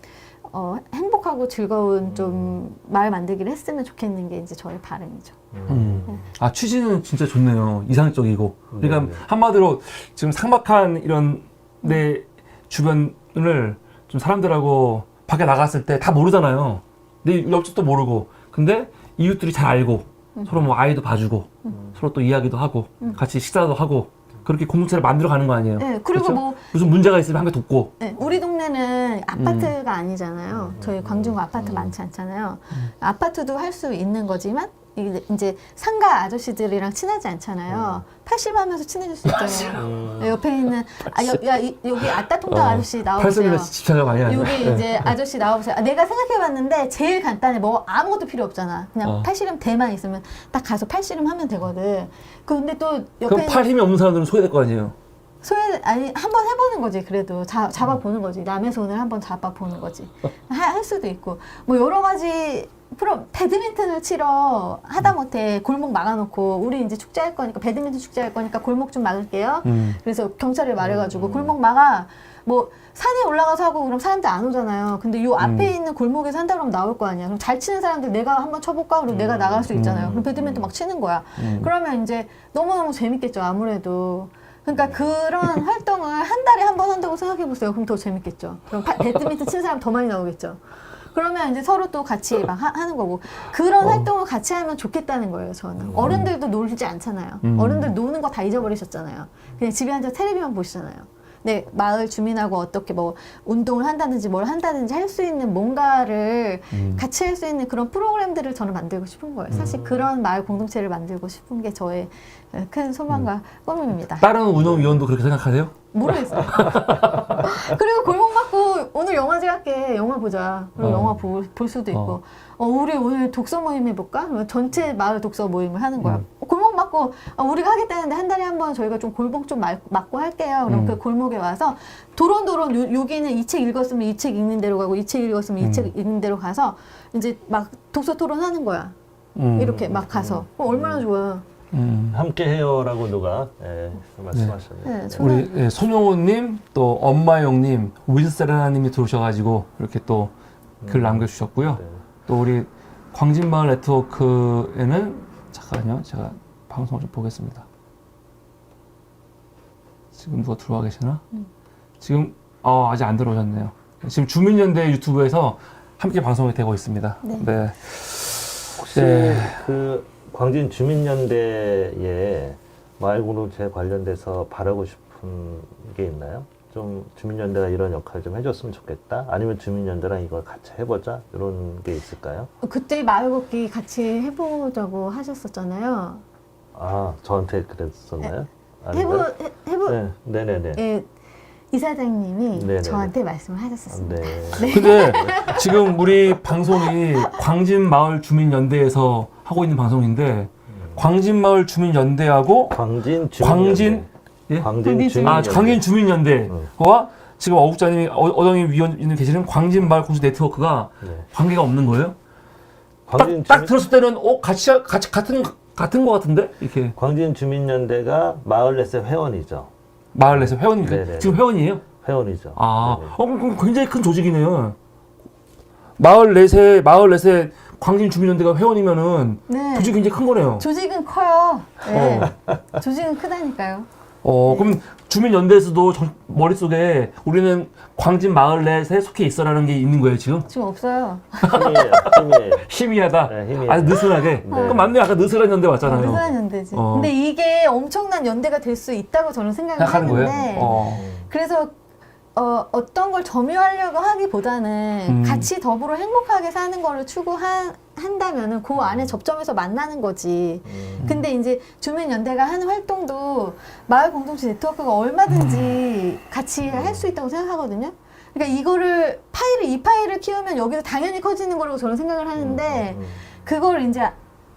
행복하고 즐거운 좀 마을 만들기를 했으면 좋겠는 게 이제 저의 바람이죠. 아, 취지는 진짜 좋네요. 이상적이고. 그러니까 한마디로 지금 삭막한 이런 내 주변을 좀 사람들하고 밖에 나갔을 때 다 모르잖아요. 내 옆집도 모르고. 근데 이웃들이 잘 알고 서로 뭐 아이도 봐주고 서로 또 이야기도 하고 같이 식사도 하고 그렇게 공동체를 만들어 가는 거 아니에요? 네, 그리고 그렇죠? 뭐 무슨 문제가 있으면 함께 돕고. 네, 우리 동네는 아파트가 아니잖아요. 저희 광주가 아파트 많지 않잖아요. 아파트도 할 수 있는 거지만 이제 상가 아저씨들이랑 친하지 않잖아요. 팔씨름하면서 친해질 수 있잖아요. 네, 옆에 있는 여기 아따 통닭 아저씨 나와보세요. 팔씨름에 집착을 많이 하네. 여기 이제 아저씨 나와보세요. 내가 생각해봤는데 제일 간단해. 뭐 아무것도 필요 없잖아. 그냥 팔씨름 대만 있으면 딱 가서 팔씨름 하면 되거든. 근데 또 옆에 그럼 팔 힘이 없는 사람들은 소외될 거 아니에요? 아니 한번 해보는 거지. 그래도 잡아보는 거지. 남의 손을 한번 잡아보는 거지. 할 수도 있고 뭐 여러 가지 배드민턴을 치러 하다못해 골목 막아놓고 우리 이제 축제할 거니까 배드민턴 축제할 거니까 골목 좀 막을게요. 그래서 경찰에 말해가지고 골목 막아. 뭐 산에 올라가서 하고 그럼 사람들 안 오잖아요. 근데 요 앞에 있는 골목에서 한다 그러면 나올 거 아니야. 그럼 잘 치는 사람들 내가 한번 쳐볼까? 그리고 내가 나갈 수 있잖아요. 그럼 배드민턴 막 치는 거야. 그러면 이제 너무너무 재밌겠죠. 아무래도. 그러니까 그런 활동을 한 달에 한 번 한다고 생각해보세요. 그럼 더 재밌겠죠. 그럼 배드민턴 치는 사람 더 많이 나오겠죠. 그러면 이제 서로 또 같이 막 하는 거고 그런 활동을 같이 하면 좋겠다는 거예요. 저는 어른들도 놀지 않잖아요. 어른들 노는 거 다 잊어버리셨잖아요. 그냥 집에 앉아 텔레비만 보시잖아요. 네, 마을 주민하고 어떻게 뭐 운동을 한다든지 뭘 한다든지 할 수 있는 뭔가를 같이 할 수 있는 그런 프로그램들을 저는 만들고 싶은 거예요. 사실 그런 마을 공동체를 만들고 싶은 게 저의 큰 소망과 꿈입니다. 다른 운영위원도 그렇게 생각하세요? 모르겠어요. 그리고 골목 맞고 오늘 영화제 할게. 영화 보자. 그리고 영화 볼 수도 있고. 우리 오늘 독서 모임 해볼까? 그러면 전체 마을 독서 모임을 하는 거야. 골목 맞고 우리가 하겠다는데 한 달에 한 번 저희가 좀 골목 좀 맞고 할게요. 그럼 그 골목에 와서 도론도론 여기는 이 책 읽었으면 이 책 읽는 대로 가고 이 책 읽었으면 이 책 읽는 대로 가서 이제 막 독서 토론하는 거야. 이렇게 막 가서. 얼마나 좋아요. 함께 해요라고 누가 말씀하셨네요. 네, 우리 손용호님 또 엄마용님 윈세라님이 들어오셔가지고 이렇게 또 글 남겨주셨고요. 또 우리 광진마을 네트워크에는 잠깐만요, 제가 방송을 좀 보겠습니다. 지금 누가 들어와 계시나? 지금 아직 안 들어오셨네요. 지금 주민연대 유튜브에서 함께 방송이 되고 있습니다. 네. 혹시 그 광진 주민연대에 마을 공동체 관련돼서 바라고 싶은 게 있나요? 좀 주민연대가 이런 역할 좀 해줬으면 좋겠다. 아니면 주민연대랑 이걸 같이 해보자 이런 게 있을까요? 그때 마을 걷기 같이 해보자고 하셨었잖아요. 아, 저한테 그랬었나요? 네네네. 예, 이사장님이 네네네. 저한테 말씀을 하셨었습니다. 네. 근데 지금 우리 방송이 광진마을 주민연대에서 하고 있는 방송인데 광진마을 주민연대하고 광진 예? 광진 주민연대. 광진 주민연대와 지금 어국장님이 어정희 위원님 계시는 광진마을 공동 네트워크가 관계가 없는 거예요? 딱 들었을 때는 같이 같은 거 같은데 이렇게. 광진 주민연대가 마을넷의 회원이죠. 마을넷의 회원입니까? 네네네. 지금 회원이에요? 회원이죠. 그럼 굉장히 큰 조직이네요. 마을넷의 광진 주민연대가 회원이면은 네. 조직이 굉장히 큰 거네요. 조직은 커요. 네. 조직은 크다니까요. 그럼 주민연대에서도 머릿속에 우리는 광진 마을넷에 속해 있어라는 게 있는 거예요, 지금? 지금 없어요. 힘이에요. 희미하다. 네, 희미해요. 아주 느슨하게. 그럼 맞네요. 아까 느슨한 연대 맞잖아요. 느슨한 연대지. 어. 근데 이게 엄청난 연대가 될 수 있다고 저는 생각을 생각하는 거예요? 하는데 그래서 어떤 걸 점유하려고 하기보다는 같이 더불어 행복하게 사는 거를 추구한다면은 그 안에 접점에서 만나는 거지. 근데 이제 주민연대가 하는 활동도 마을 공동체 네트워크가 얼마든지 같이 할 수 있다고 생각하거든요. 그러니까 이거를 이 파일을 키우면 여기도 당연히 커지는 거라고 저는 생각을 하는데 그걸 이제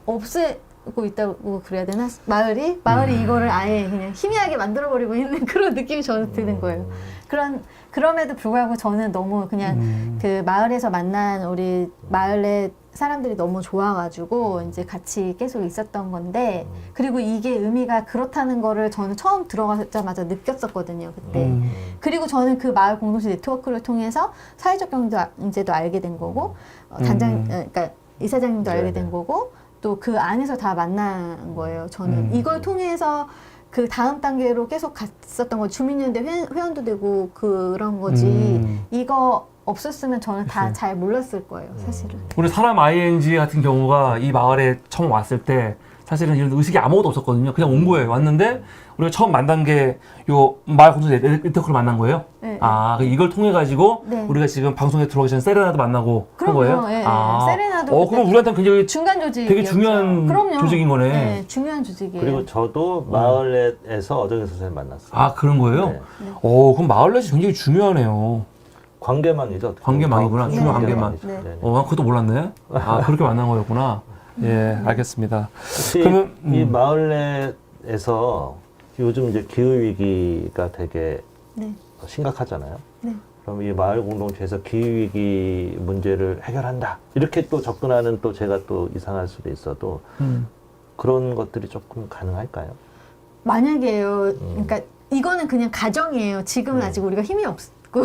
없애고 있다고 그래야 되나? 마을이 이거를 아예 그냥 희미하게 만들어버리고 있는 그런 느낌이 저는 드는 거예요. 그럼에도 불구하고 저는 너무 그냥 그 마을에서 만난 우리 마을의 사람들이 너무 좋아가지고 이제 같이 계속 있었던 건데 그리고 이게 의미가 그렇다는 거를 저는 처음 들어가자마자 느꼈었거든요, 그때. 그리고 저는 그 마을 공동체 네트워크를 통해서 사회적 경제도 알게 된 거고 그러니까 이사장님도 알게 된 거고 또 그 안에서 다 만난 거예요. 저는 이걸 통해서 그 다음 단계로 계속 갔었던 거 주민연대 회원도 되고 그런 거지 이거 없었으면 저는 다 잘 몰랐을 거예요, 사실은. 우리 사람 ING 같은 경우가 이 마을에 처음 왔을 때 사실은 이런 의식이 아무것도 없었거든요. 그냥 온 거예요. 왔는데 우리가 처음 만난 게 요 마을 공동체 네트워크를 만난 거예요. 네. 이걸 통해 가지고 네. 우리가 지금 방송에 들어가기 전에 세레나도 만나고 한 그럼요. 거예요. 예, 예. 세레나도 그럼 우리한테는 굉장히 중간 조직 되게 중요한 조직인 거네. 네, 중요한 조직이에요. 그리고 저도 마을넷에서 어정희 선생님 만났어요. 아, 그런 거예요? 네. 그럼 마을넷이 굉장히 중요하네요. 관계망이죠. 관계망이구나. 네. 중요한 관계망. 네. 네. 그것도 몰랐네. 그렇게 만난 거였구나. 예, 알겠습니다. 혹시 그러면, 이 마을넷에서 요즘 이제 기후 위기가 되게 네. 심각하잖아요. 네. 그럼 이 마을 공동체에서 기후 위기 문제를 해결한다. 이렇게 또 접근하는 또 제가 또 이상할 수도 있어도 그런 것들이 조금 가능할까요? 만약에요. 그러니까 이거는 그냥 가정이에요. 지금은 아직 우리가 힘이 없고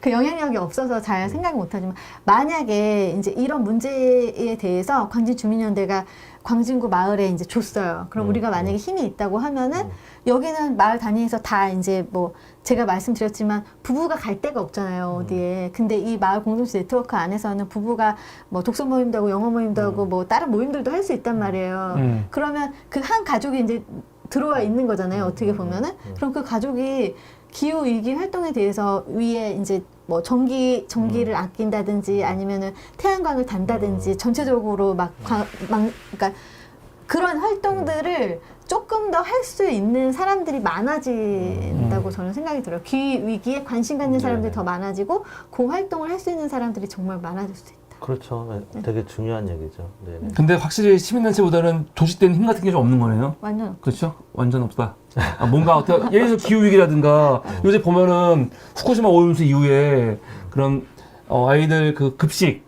그 영향력이 없어서 잘 생각을 못하지만 만약에 이제 이런 문제에 대해서 광진 주민연대가 광진구 마을에 이제 줬어요. 그럼 우리가 만약에 힘이 있다고 하면은 여기는 마을 단위에서 다 이제 뭐 제가 말씀드렸지만 부부가 갈 데가 없잖아요, 어디에. 근데 이 마을 공동체 네트워크 안에서는 부부가 뭐 독서 모임도 하고 영어 모임도 하고 뭐 다른 모임들도 할 수 있단 말이에요. 그러면 그 한 가족이 이제 들어와 있는 거잖아요, 어떻게 보면은. 그럼 그 가족이 기후 위기 활동에 대해서 위에 이제 뭐 전기를 아낀다든지 아니면은 태양광을 단다든지 전체적으로 그러니까 그런 활동들을 조금 더 할 수 있는 사람들이 많아진다고 저는 생각이 들어요. 기후 위기에 관심 갖는 사람들이 더 많아지고 그 활동을 할 수 있는 사람들이 정말 많아질 수 있다. 그렇죠. 되게 중요한 얘기죠. 네. 근데 확실히 시민단체보다는 조직된 힘 같은 게 좀 없는 거네요. 완전 그렇죠? 완전 없다. 뭔가 어떻게 예를 들어서 기후위기라든가 요새 보면은 후쿠시마 오염수 이후에 그런 아이들 그 급식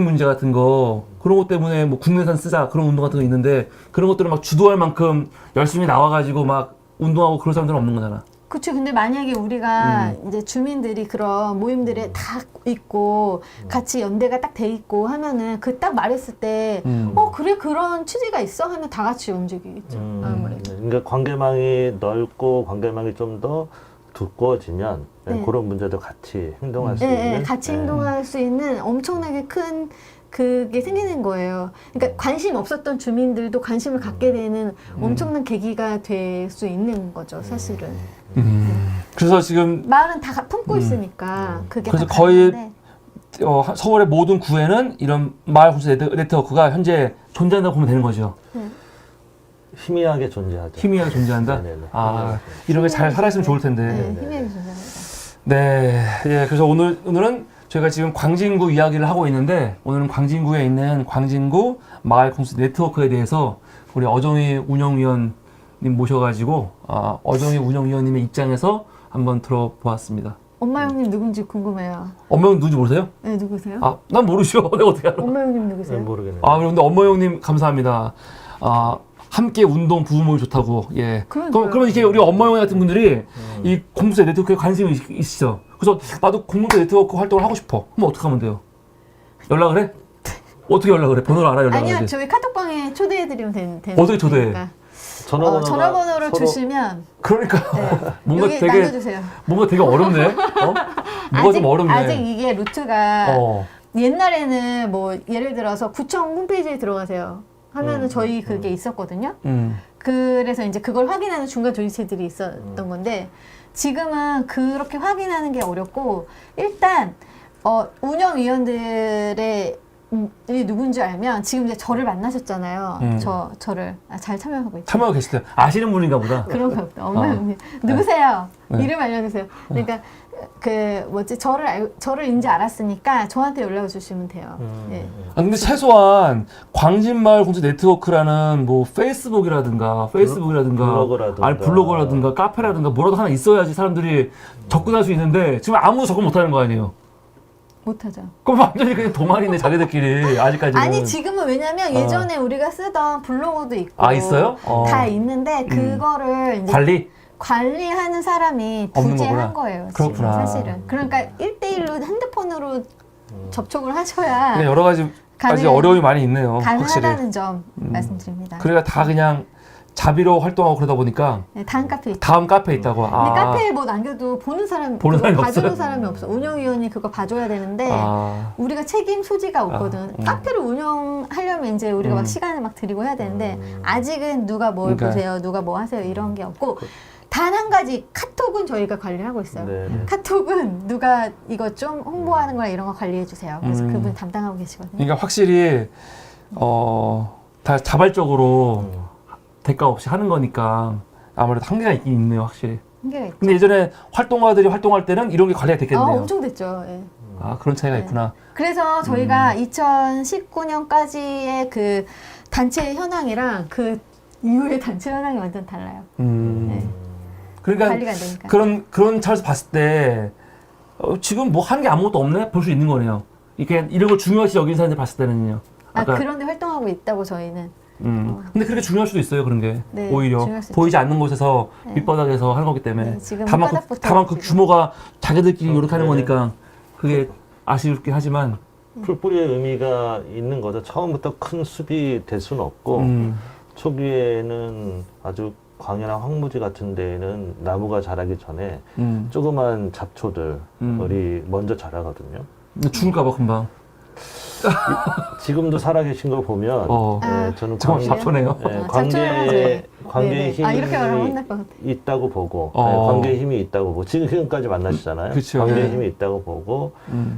문제 같은 거 그런 것 때문에 뭐 국내산 쓰자 그런 운동 같은 거 있는데 그런 것들을 막 주도할 만큼 열심히 나와가지고 막 운동하고 그런 사람들은 없는 거잖아. 그렇죠. 근데 만약에 우리가 이제 주민들이 그런 모임들에 다 있고 같이 연대가 딱 돼 있고 하면은 그 딱 말했을 때 그래 그런 취지가 있어 하면 다 같이 움직이겠죠. 아무래도. 그러니까 관계망이 넓고 관계망이 좀 더 두꺼워지면 네. 그런 문제도 같이 행동할 수 네, 있는 같이 행동할 수 있는 엄청나게 큰 그게 생기는 거예요. 그러니까 관심 없었던 주민들도 관심을 갖게 되는 엄청난 계기가 될 수 있는 거죠, 사실은. 그래서 지금 마을은 다 품고 있으니까 그게 그래서 다 거의 가능한데. 서울의 모든 구에는 이런 마을 공동체 네트워크가 현재 존재한다고 보면 되는 거죠. 희미하게 존재하죠. 희미하게 존재한다. 네네네. 이런 게 잘 살아있으면 좋을 텐데. 네, 희미하게 존재합니다. 네, 예, 그래서 오늘은 저희가 지금 광진구 이야기를 하고 있는데 오늘은 광진구에 있는 광진구 마을 공동체 네트워크에 대해서 우리 어정희 운영위원님 모셔가지고 어정희 운영위원님의 입장에서 한번 들어보았습니다. 엄마 형님 누군지 궁금해요. 엄마 형 누군지 모르세요? 네, 누구세요? 난 모르죠. 내가 어떻게 알아? 엄마 형님 누구세요? 모르겠네요. 그런데 엄마 형님 감사합니다. 함께 운동 부부모임 좋다고. 예. 그러면 이렇게 우리 엄마 형 같은 분들이 이 공동체 네트워크에 관심이 있으시죠. 그래서 나도 공동체 네트워크 활동을 하고 싶어. 그럼 어떻게 하면 돼요? 연락을 해? 어떻게 연락을 해? 번호를 알아 연락을 아니요, 하지? 저희 카톡방에 초대해드리면 되는. 어떻게 초대해? 되니까. 전화번호가 전화번호를 서로 주시면 그러니까 네. 뭔가 여기 되게 남겨주세요. 뭔가 되게 어렵네. 뭐가 좀 어렵네. 아직 이게 루트가 어. 옛날에는 뭐 예를 들어서 구청 홈페이지에 들어가세요 하면은 저희 그게 있었거든요. 그래서 이제 그걸 확인하는 중간 조직체들이 있었던 건데 지금은 그렇게 확인하는 게 어렵고 일단 운영위원들의 이 누군지 알면 지금 이제 저를 만나셨잖아요. 저를 잘 참여하고 있죠. 참여하고 계시대요. 아시는 분인가 보다. 그런 거 없다. 엄마 형님 누구세요? 네. 이름 알려주세요. 그러니까 저를 이제 알았으니까 저한테 연락을 주시면 돼요. 예. 아, 근데 최소한 광진마을 공동 네트워크라는 뭐 페이스북이라든가 블로그라든가 카페라든가 뭐라도 하나 있어야지 사람들이 접근할 수 있는데 지금 아무도 접근 못하는 거 아니에요? 못하죠. 그럼 완전히 그냥 동아리네 자기들끼리 아직까지는. 아니 지금은 왜냐면 예전에 우리가 쓰던 블로그도 있고 아 있어요? 다 있는데 그거를 이제 관리하는 사람이 없는 부재한 거구나. 거예요. 그렇구나. 지금 사실은. 그러니까 1대1로 핸드폰으로 접촉을 하셔야 그냥 여러 가지 어려움이 많이 있네요. 가능하다는 확실히. 점 말씀드립니다. 그러니까 다 그냥 자비로 활동하고 그러다 보니까 네, 다음 카페 있죠. 다음 카페에 있다고. 근데 카페에 뭐 남겨도 보는 사람이 없어요? 봐주는 사람이 없어. 운영위원이 그거 봐줘야 되는데 우리가 책임 소지가 없거든. 카페를 운영하려면 이제 우리가 막 시간을 막 들이고 해야 되는데 아직은 누가 뭘 그러니까. 보세요, 누가 뭐 하세요 이런 게 없고 단 한 가지 카톡은 저희가 관리하고 있어요. 네. 카톡은 누가 이거 좀 홍보하는 거나 이런 거 관리해 주세요. 그래서 그분 담당하고 계시거든요. 그러니까 확실히 다 자발적으로 대가 없이 하는 거니까 아무래도 한계가 있긴 있네요, 확실히. 한계가 있죠. 근데 예전에 활동가들이 활동할 때는 이런 게 관리가 됐겠네요. 엄청 됐죠. 예. 그런 차이가 네. 있구나. 그래서 저희가 2019년까지의 그 단체 현황이랑 그 이후의 단체 현황이 완전 달라요. 네. 그러니까 관리가 안 되니까. 그런 차에서 봤을 때 지금 뭐 하는 게 아무것도 없네? 볼 수 있는 거네요. 이렇게 이런 걸 중요시 여기는 사람들 봤을 때는요. 그런데 활동하고 있다고 저희는. 근데 그렇게 중요할 수도 있어요, 그런 게. 네, 오히려 중요할 수 보이지 않는 곳에서 네. 밑바닥에서 하는 거기 때문에. 네, 지금 다만 밑바닥부터 그 지금. 규모가 자기들끼리 이렇게 하는 네. 거니까 그게 아쉽긴 하지만. 풀뿌리의 의미가 있는 거죠. 처음부터 큰 숲이 될 수는 없고 초기에는 아주 광야나 황무지 같은 데에는 나무가 자라기 전에 조그만 잡초들이 먼저 자라거든요. 근데 죽을까봐 금방. 지금도 살아계신 걸 보면 저는 정말 잡초네요. 관계의 힘이 이렇게 말하면 혼날 것 같아. 있다고 보고 관계의 힘이 있다고 보고 지금까지 만나시잖아요. 그쵸. 관계의 네. 힘이 있다고 보고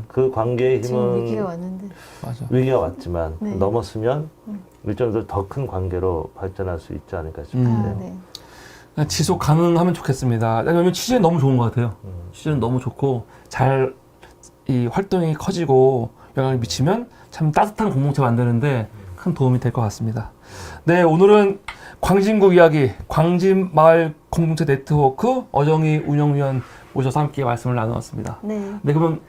그 관계의 지금 힘은 위기가 왔는데. 맞아. 위기가 왔지만 네. 넘었으면 일정도 더 큰 관계로 발전할 수 있지 않을까 싶은데요. 네. 그냥 지속 가능하면 좋겠습니다. 왜냐면 취지는 너무 좋은 것 같아요. 취지는 너무 좋고 잘 이 활동이 커지고 영향을 미치면 참 따뜻한 공동체 만드는데 큰 도움이 될 것 같습니다. 네, 오늘은 광진구 이야기, 광진마을 공동체 네트워크 어정희 운영위원 모셔서 함께 말씀을 나누었습니다. 네. 네, 그러면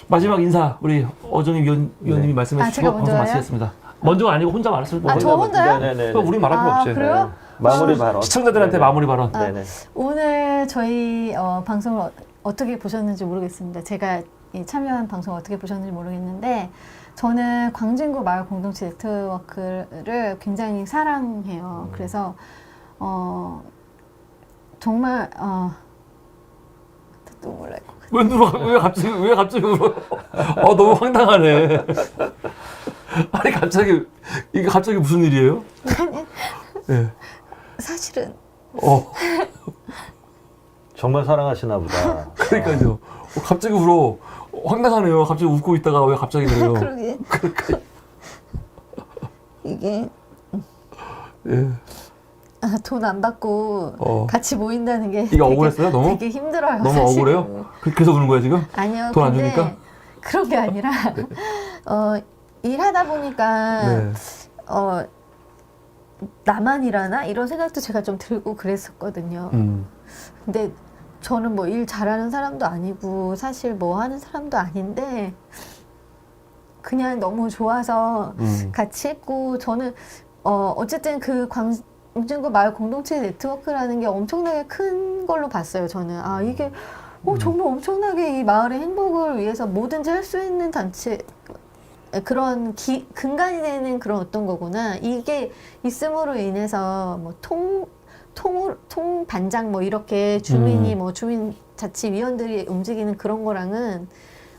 마지막 인사 우리 어정희 위원님이 말씀해 제가 주시고 방송 먼저요? 마치겠습니다. 먼저가 아니고 혼자 말했을 때 저 혼자요? 네네네. 우리 말할 필요 없지. 그래요? 마무리 발언. 시청자들한테 네네. 마무리 발언. 네네. 오늘 저희 방송을 어떻게 보셨는지 모르겠습니다. 제가 이 참여한 방송 어떻게 보셨는지 모르겠는데 저는 광진구 마을 공동체 네트워크를 굉장히 사랑해요. 그래서 정말 눈물 날 것 같아요. 왜 갑자기 울어? 너무 황당하네. 아니 이게 갑자기 무슨 일이에요? 네. 사실은 정말 사랑하시나 보다. 그러니까요. 갑자기 울어. 황당하네요. 갑자기 웃고 있다가 왜 갑자기 그래요? 그러게. 이게 예. 돈 안 받고 같이 모인다는 게 이게 억울했어요? 너무? 되게 힘들어요. 너무 사실은. 억울해요? 그래서 우는 거야 지금? 아니요. 돈안 근데 주니까? 그런 게 아니라 일하다 보니까 네. 나만 일하나 이런 생각도 제가 좀 들고 그랬었거든요. 근데 저는 뭐 일 잘하는 사람도 아니고 사실 뭐 하는 사람도 아닌데 그냥 너무 좋아서 같이 했고 저는 어쨌든 그 광진구 마을 공동체 네트워크라는 게 엄청나게 큰 걸로 봤어요. 저는 이게 정말 엄청나게 이 마을의 행복을 위해서 뭐든지 할 수 있는 단체 그런 근간이 되는 그런 어떤 거구나. 이게 있음으로 인해서 뭐 통반장 뭐 이렇게 주민이 뭐 주민자치위원들이 움직이는 그런 거랑은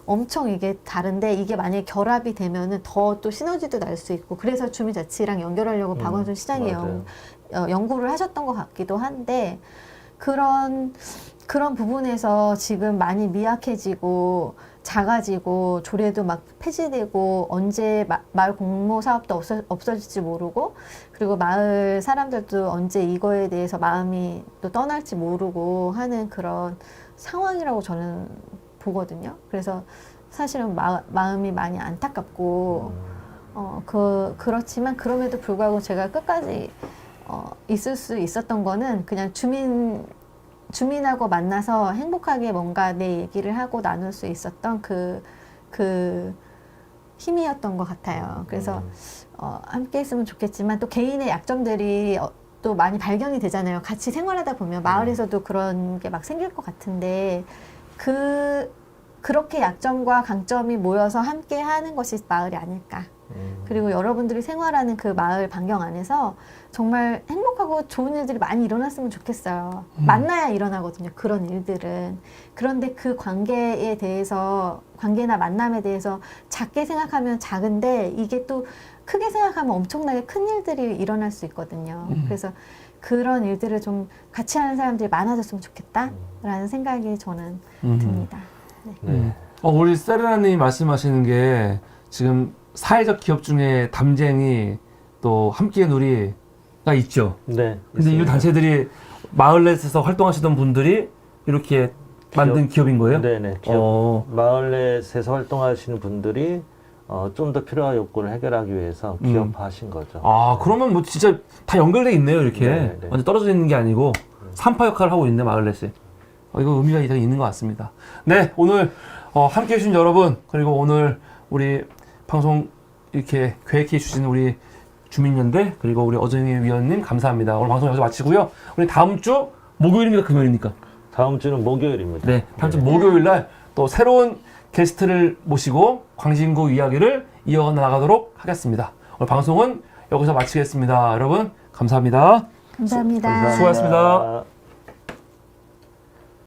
엄청 이게 다른데, 이게 만약에 결합이 되면은 더 또 시너지도 날 수 있고, 그래서 주민자치랑 연결하려고 박원순 시장이 연구를 하셨던 것 같기도 한데, 그런 부분에서 지금 많이 미약해지고 작아지고 조례도 막 폐지되고 언제 마을 공모 사업도 없어질지 모르고, 그리고 마을 사람들도 언제 이거에 대해서 마음이 또 떠날지 모르고 하는 그런 상황이라고 저는 보거든요. 그래서 사실은 마음이 많이 안타깝고 그렇지만 그럼에도 불구하고 제가 끝까지 있을 수 있었던 거는 그냥 주민하고 만나서 행복하게 뭔가 내 얘기를 하고 나눌 수 있었던 그 힘이었던 것 같아요. 그래서 함께 했으면 좋겠지만 또 개인의 약점들이 또 많이 발견이 되잖아요. 같이 생활하다 보면 마을에서도 그런 게 막 생길 것 같은데, 그렇게 약점과 강점이 모여서 함께 하는 것이 마을이 아닐까. 그리고 여러분들이 생활하는 그 마을 반경 안에서 정말 행복하고 좋은 일들이 많이 일어났으면 좋겠어요. 만나야 일어나거든요, 그런 일들은. 그런데 그 관계나 만남에 대해서 작게 생각하면 작은데, 이게 또 크게 생각하면 엄청나게 큰 일들이 일어날 수 있거든요. 그래서 그런 일들을 좀 같이 하는 사람들이 많아졌으면 좋겠다라는 생각이 저는 듭니다. 네. 우리 세레나님이 말씀하시는 게 지금 사회적 기업 중에 담쟁이 또 함께 누리가 있죠. 네. 근데 이 단체들이 마을넷에서 활동하시던 분들이 이렇게 만든 기업인 거예요? 네네. 기업, 마을넷에서 활동하시는 분들이 좀 더 필요한 욕구를 해결하기 위해서 기업화하신 거죠. 아, 그러면 뭐 진짜 다 연결돼 있네요, 이렇게. 네네. 완전 떨어져 있는 게 아니고 산파 역할을 하고 있네, 마을넷이. 이거 의미가 이상 있는 것 같습니다. 네, 오늘 함께 해주신 여러분, 그리고 오늘 우리 방송 이렇게 계획해 주신 우리 주민연대, 그리고 우리 어정희 위원님 감사합니다. 오늘 방송 여기서 마치고요. 우리 다음 주 목요일입니까, 금요일입니까? 다음 주는 목요일입니다. 네, 다음 주 목요일 날 또 새로운 게스트를 모시고 광진구 이야기를 이어나가도록 하겠습니다. 오늘 방송은 여기서 마치겠습니다. 여러분, 감사합니다. 감사합니다. 수고하셨습니다.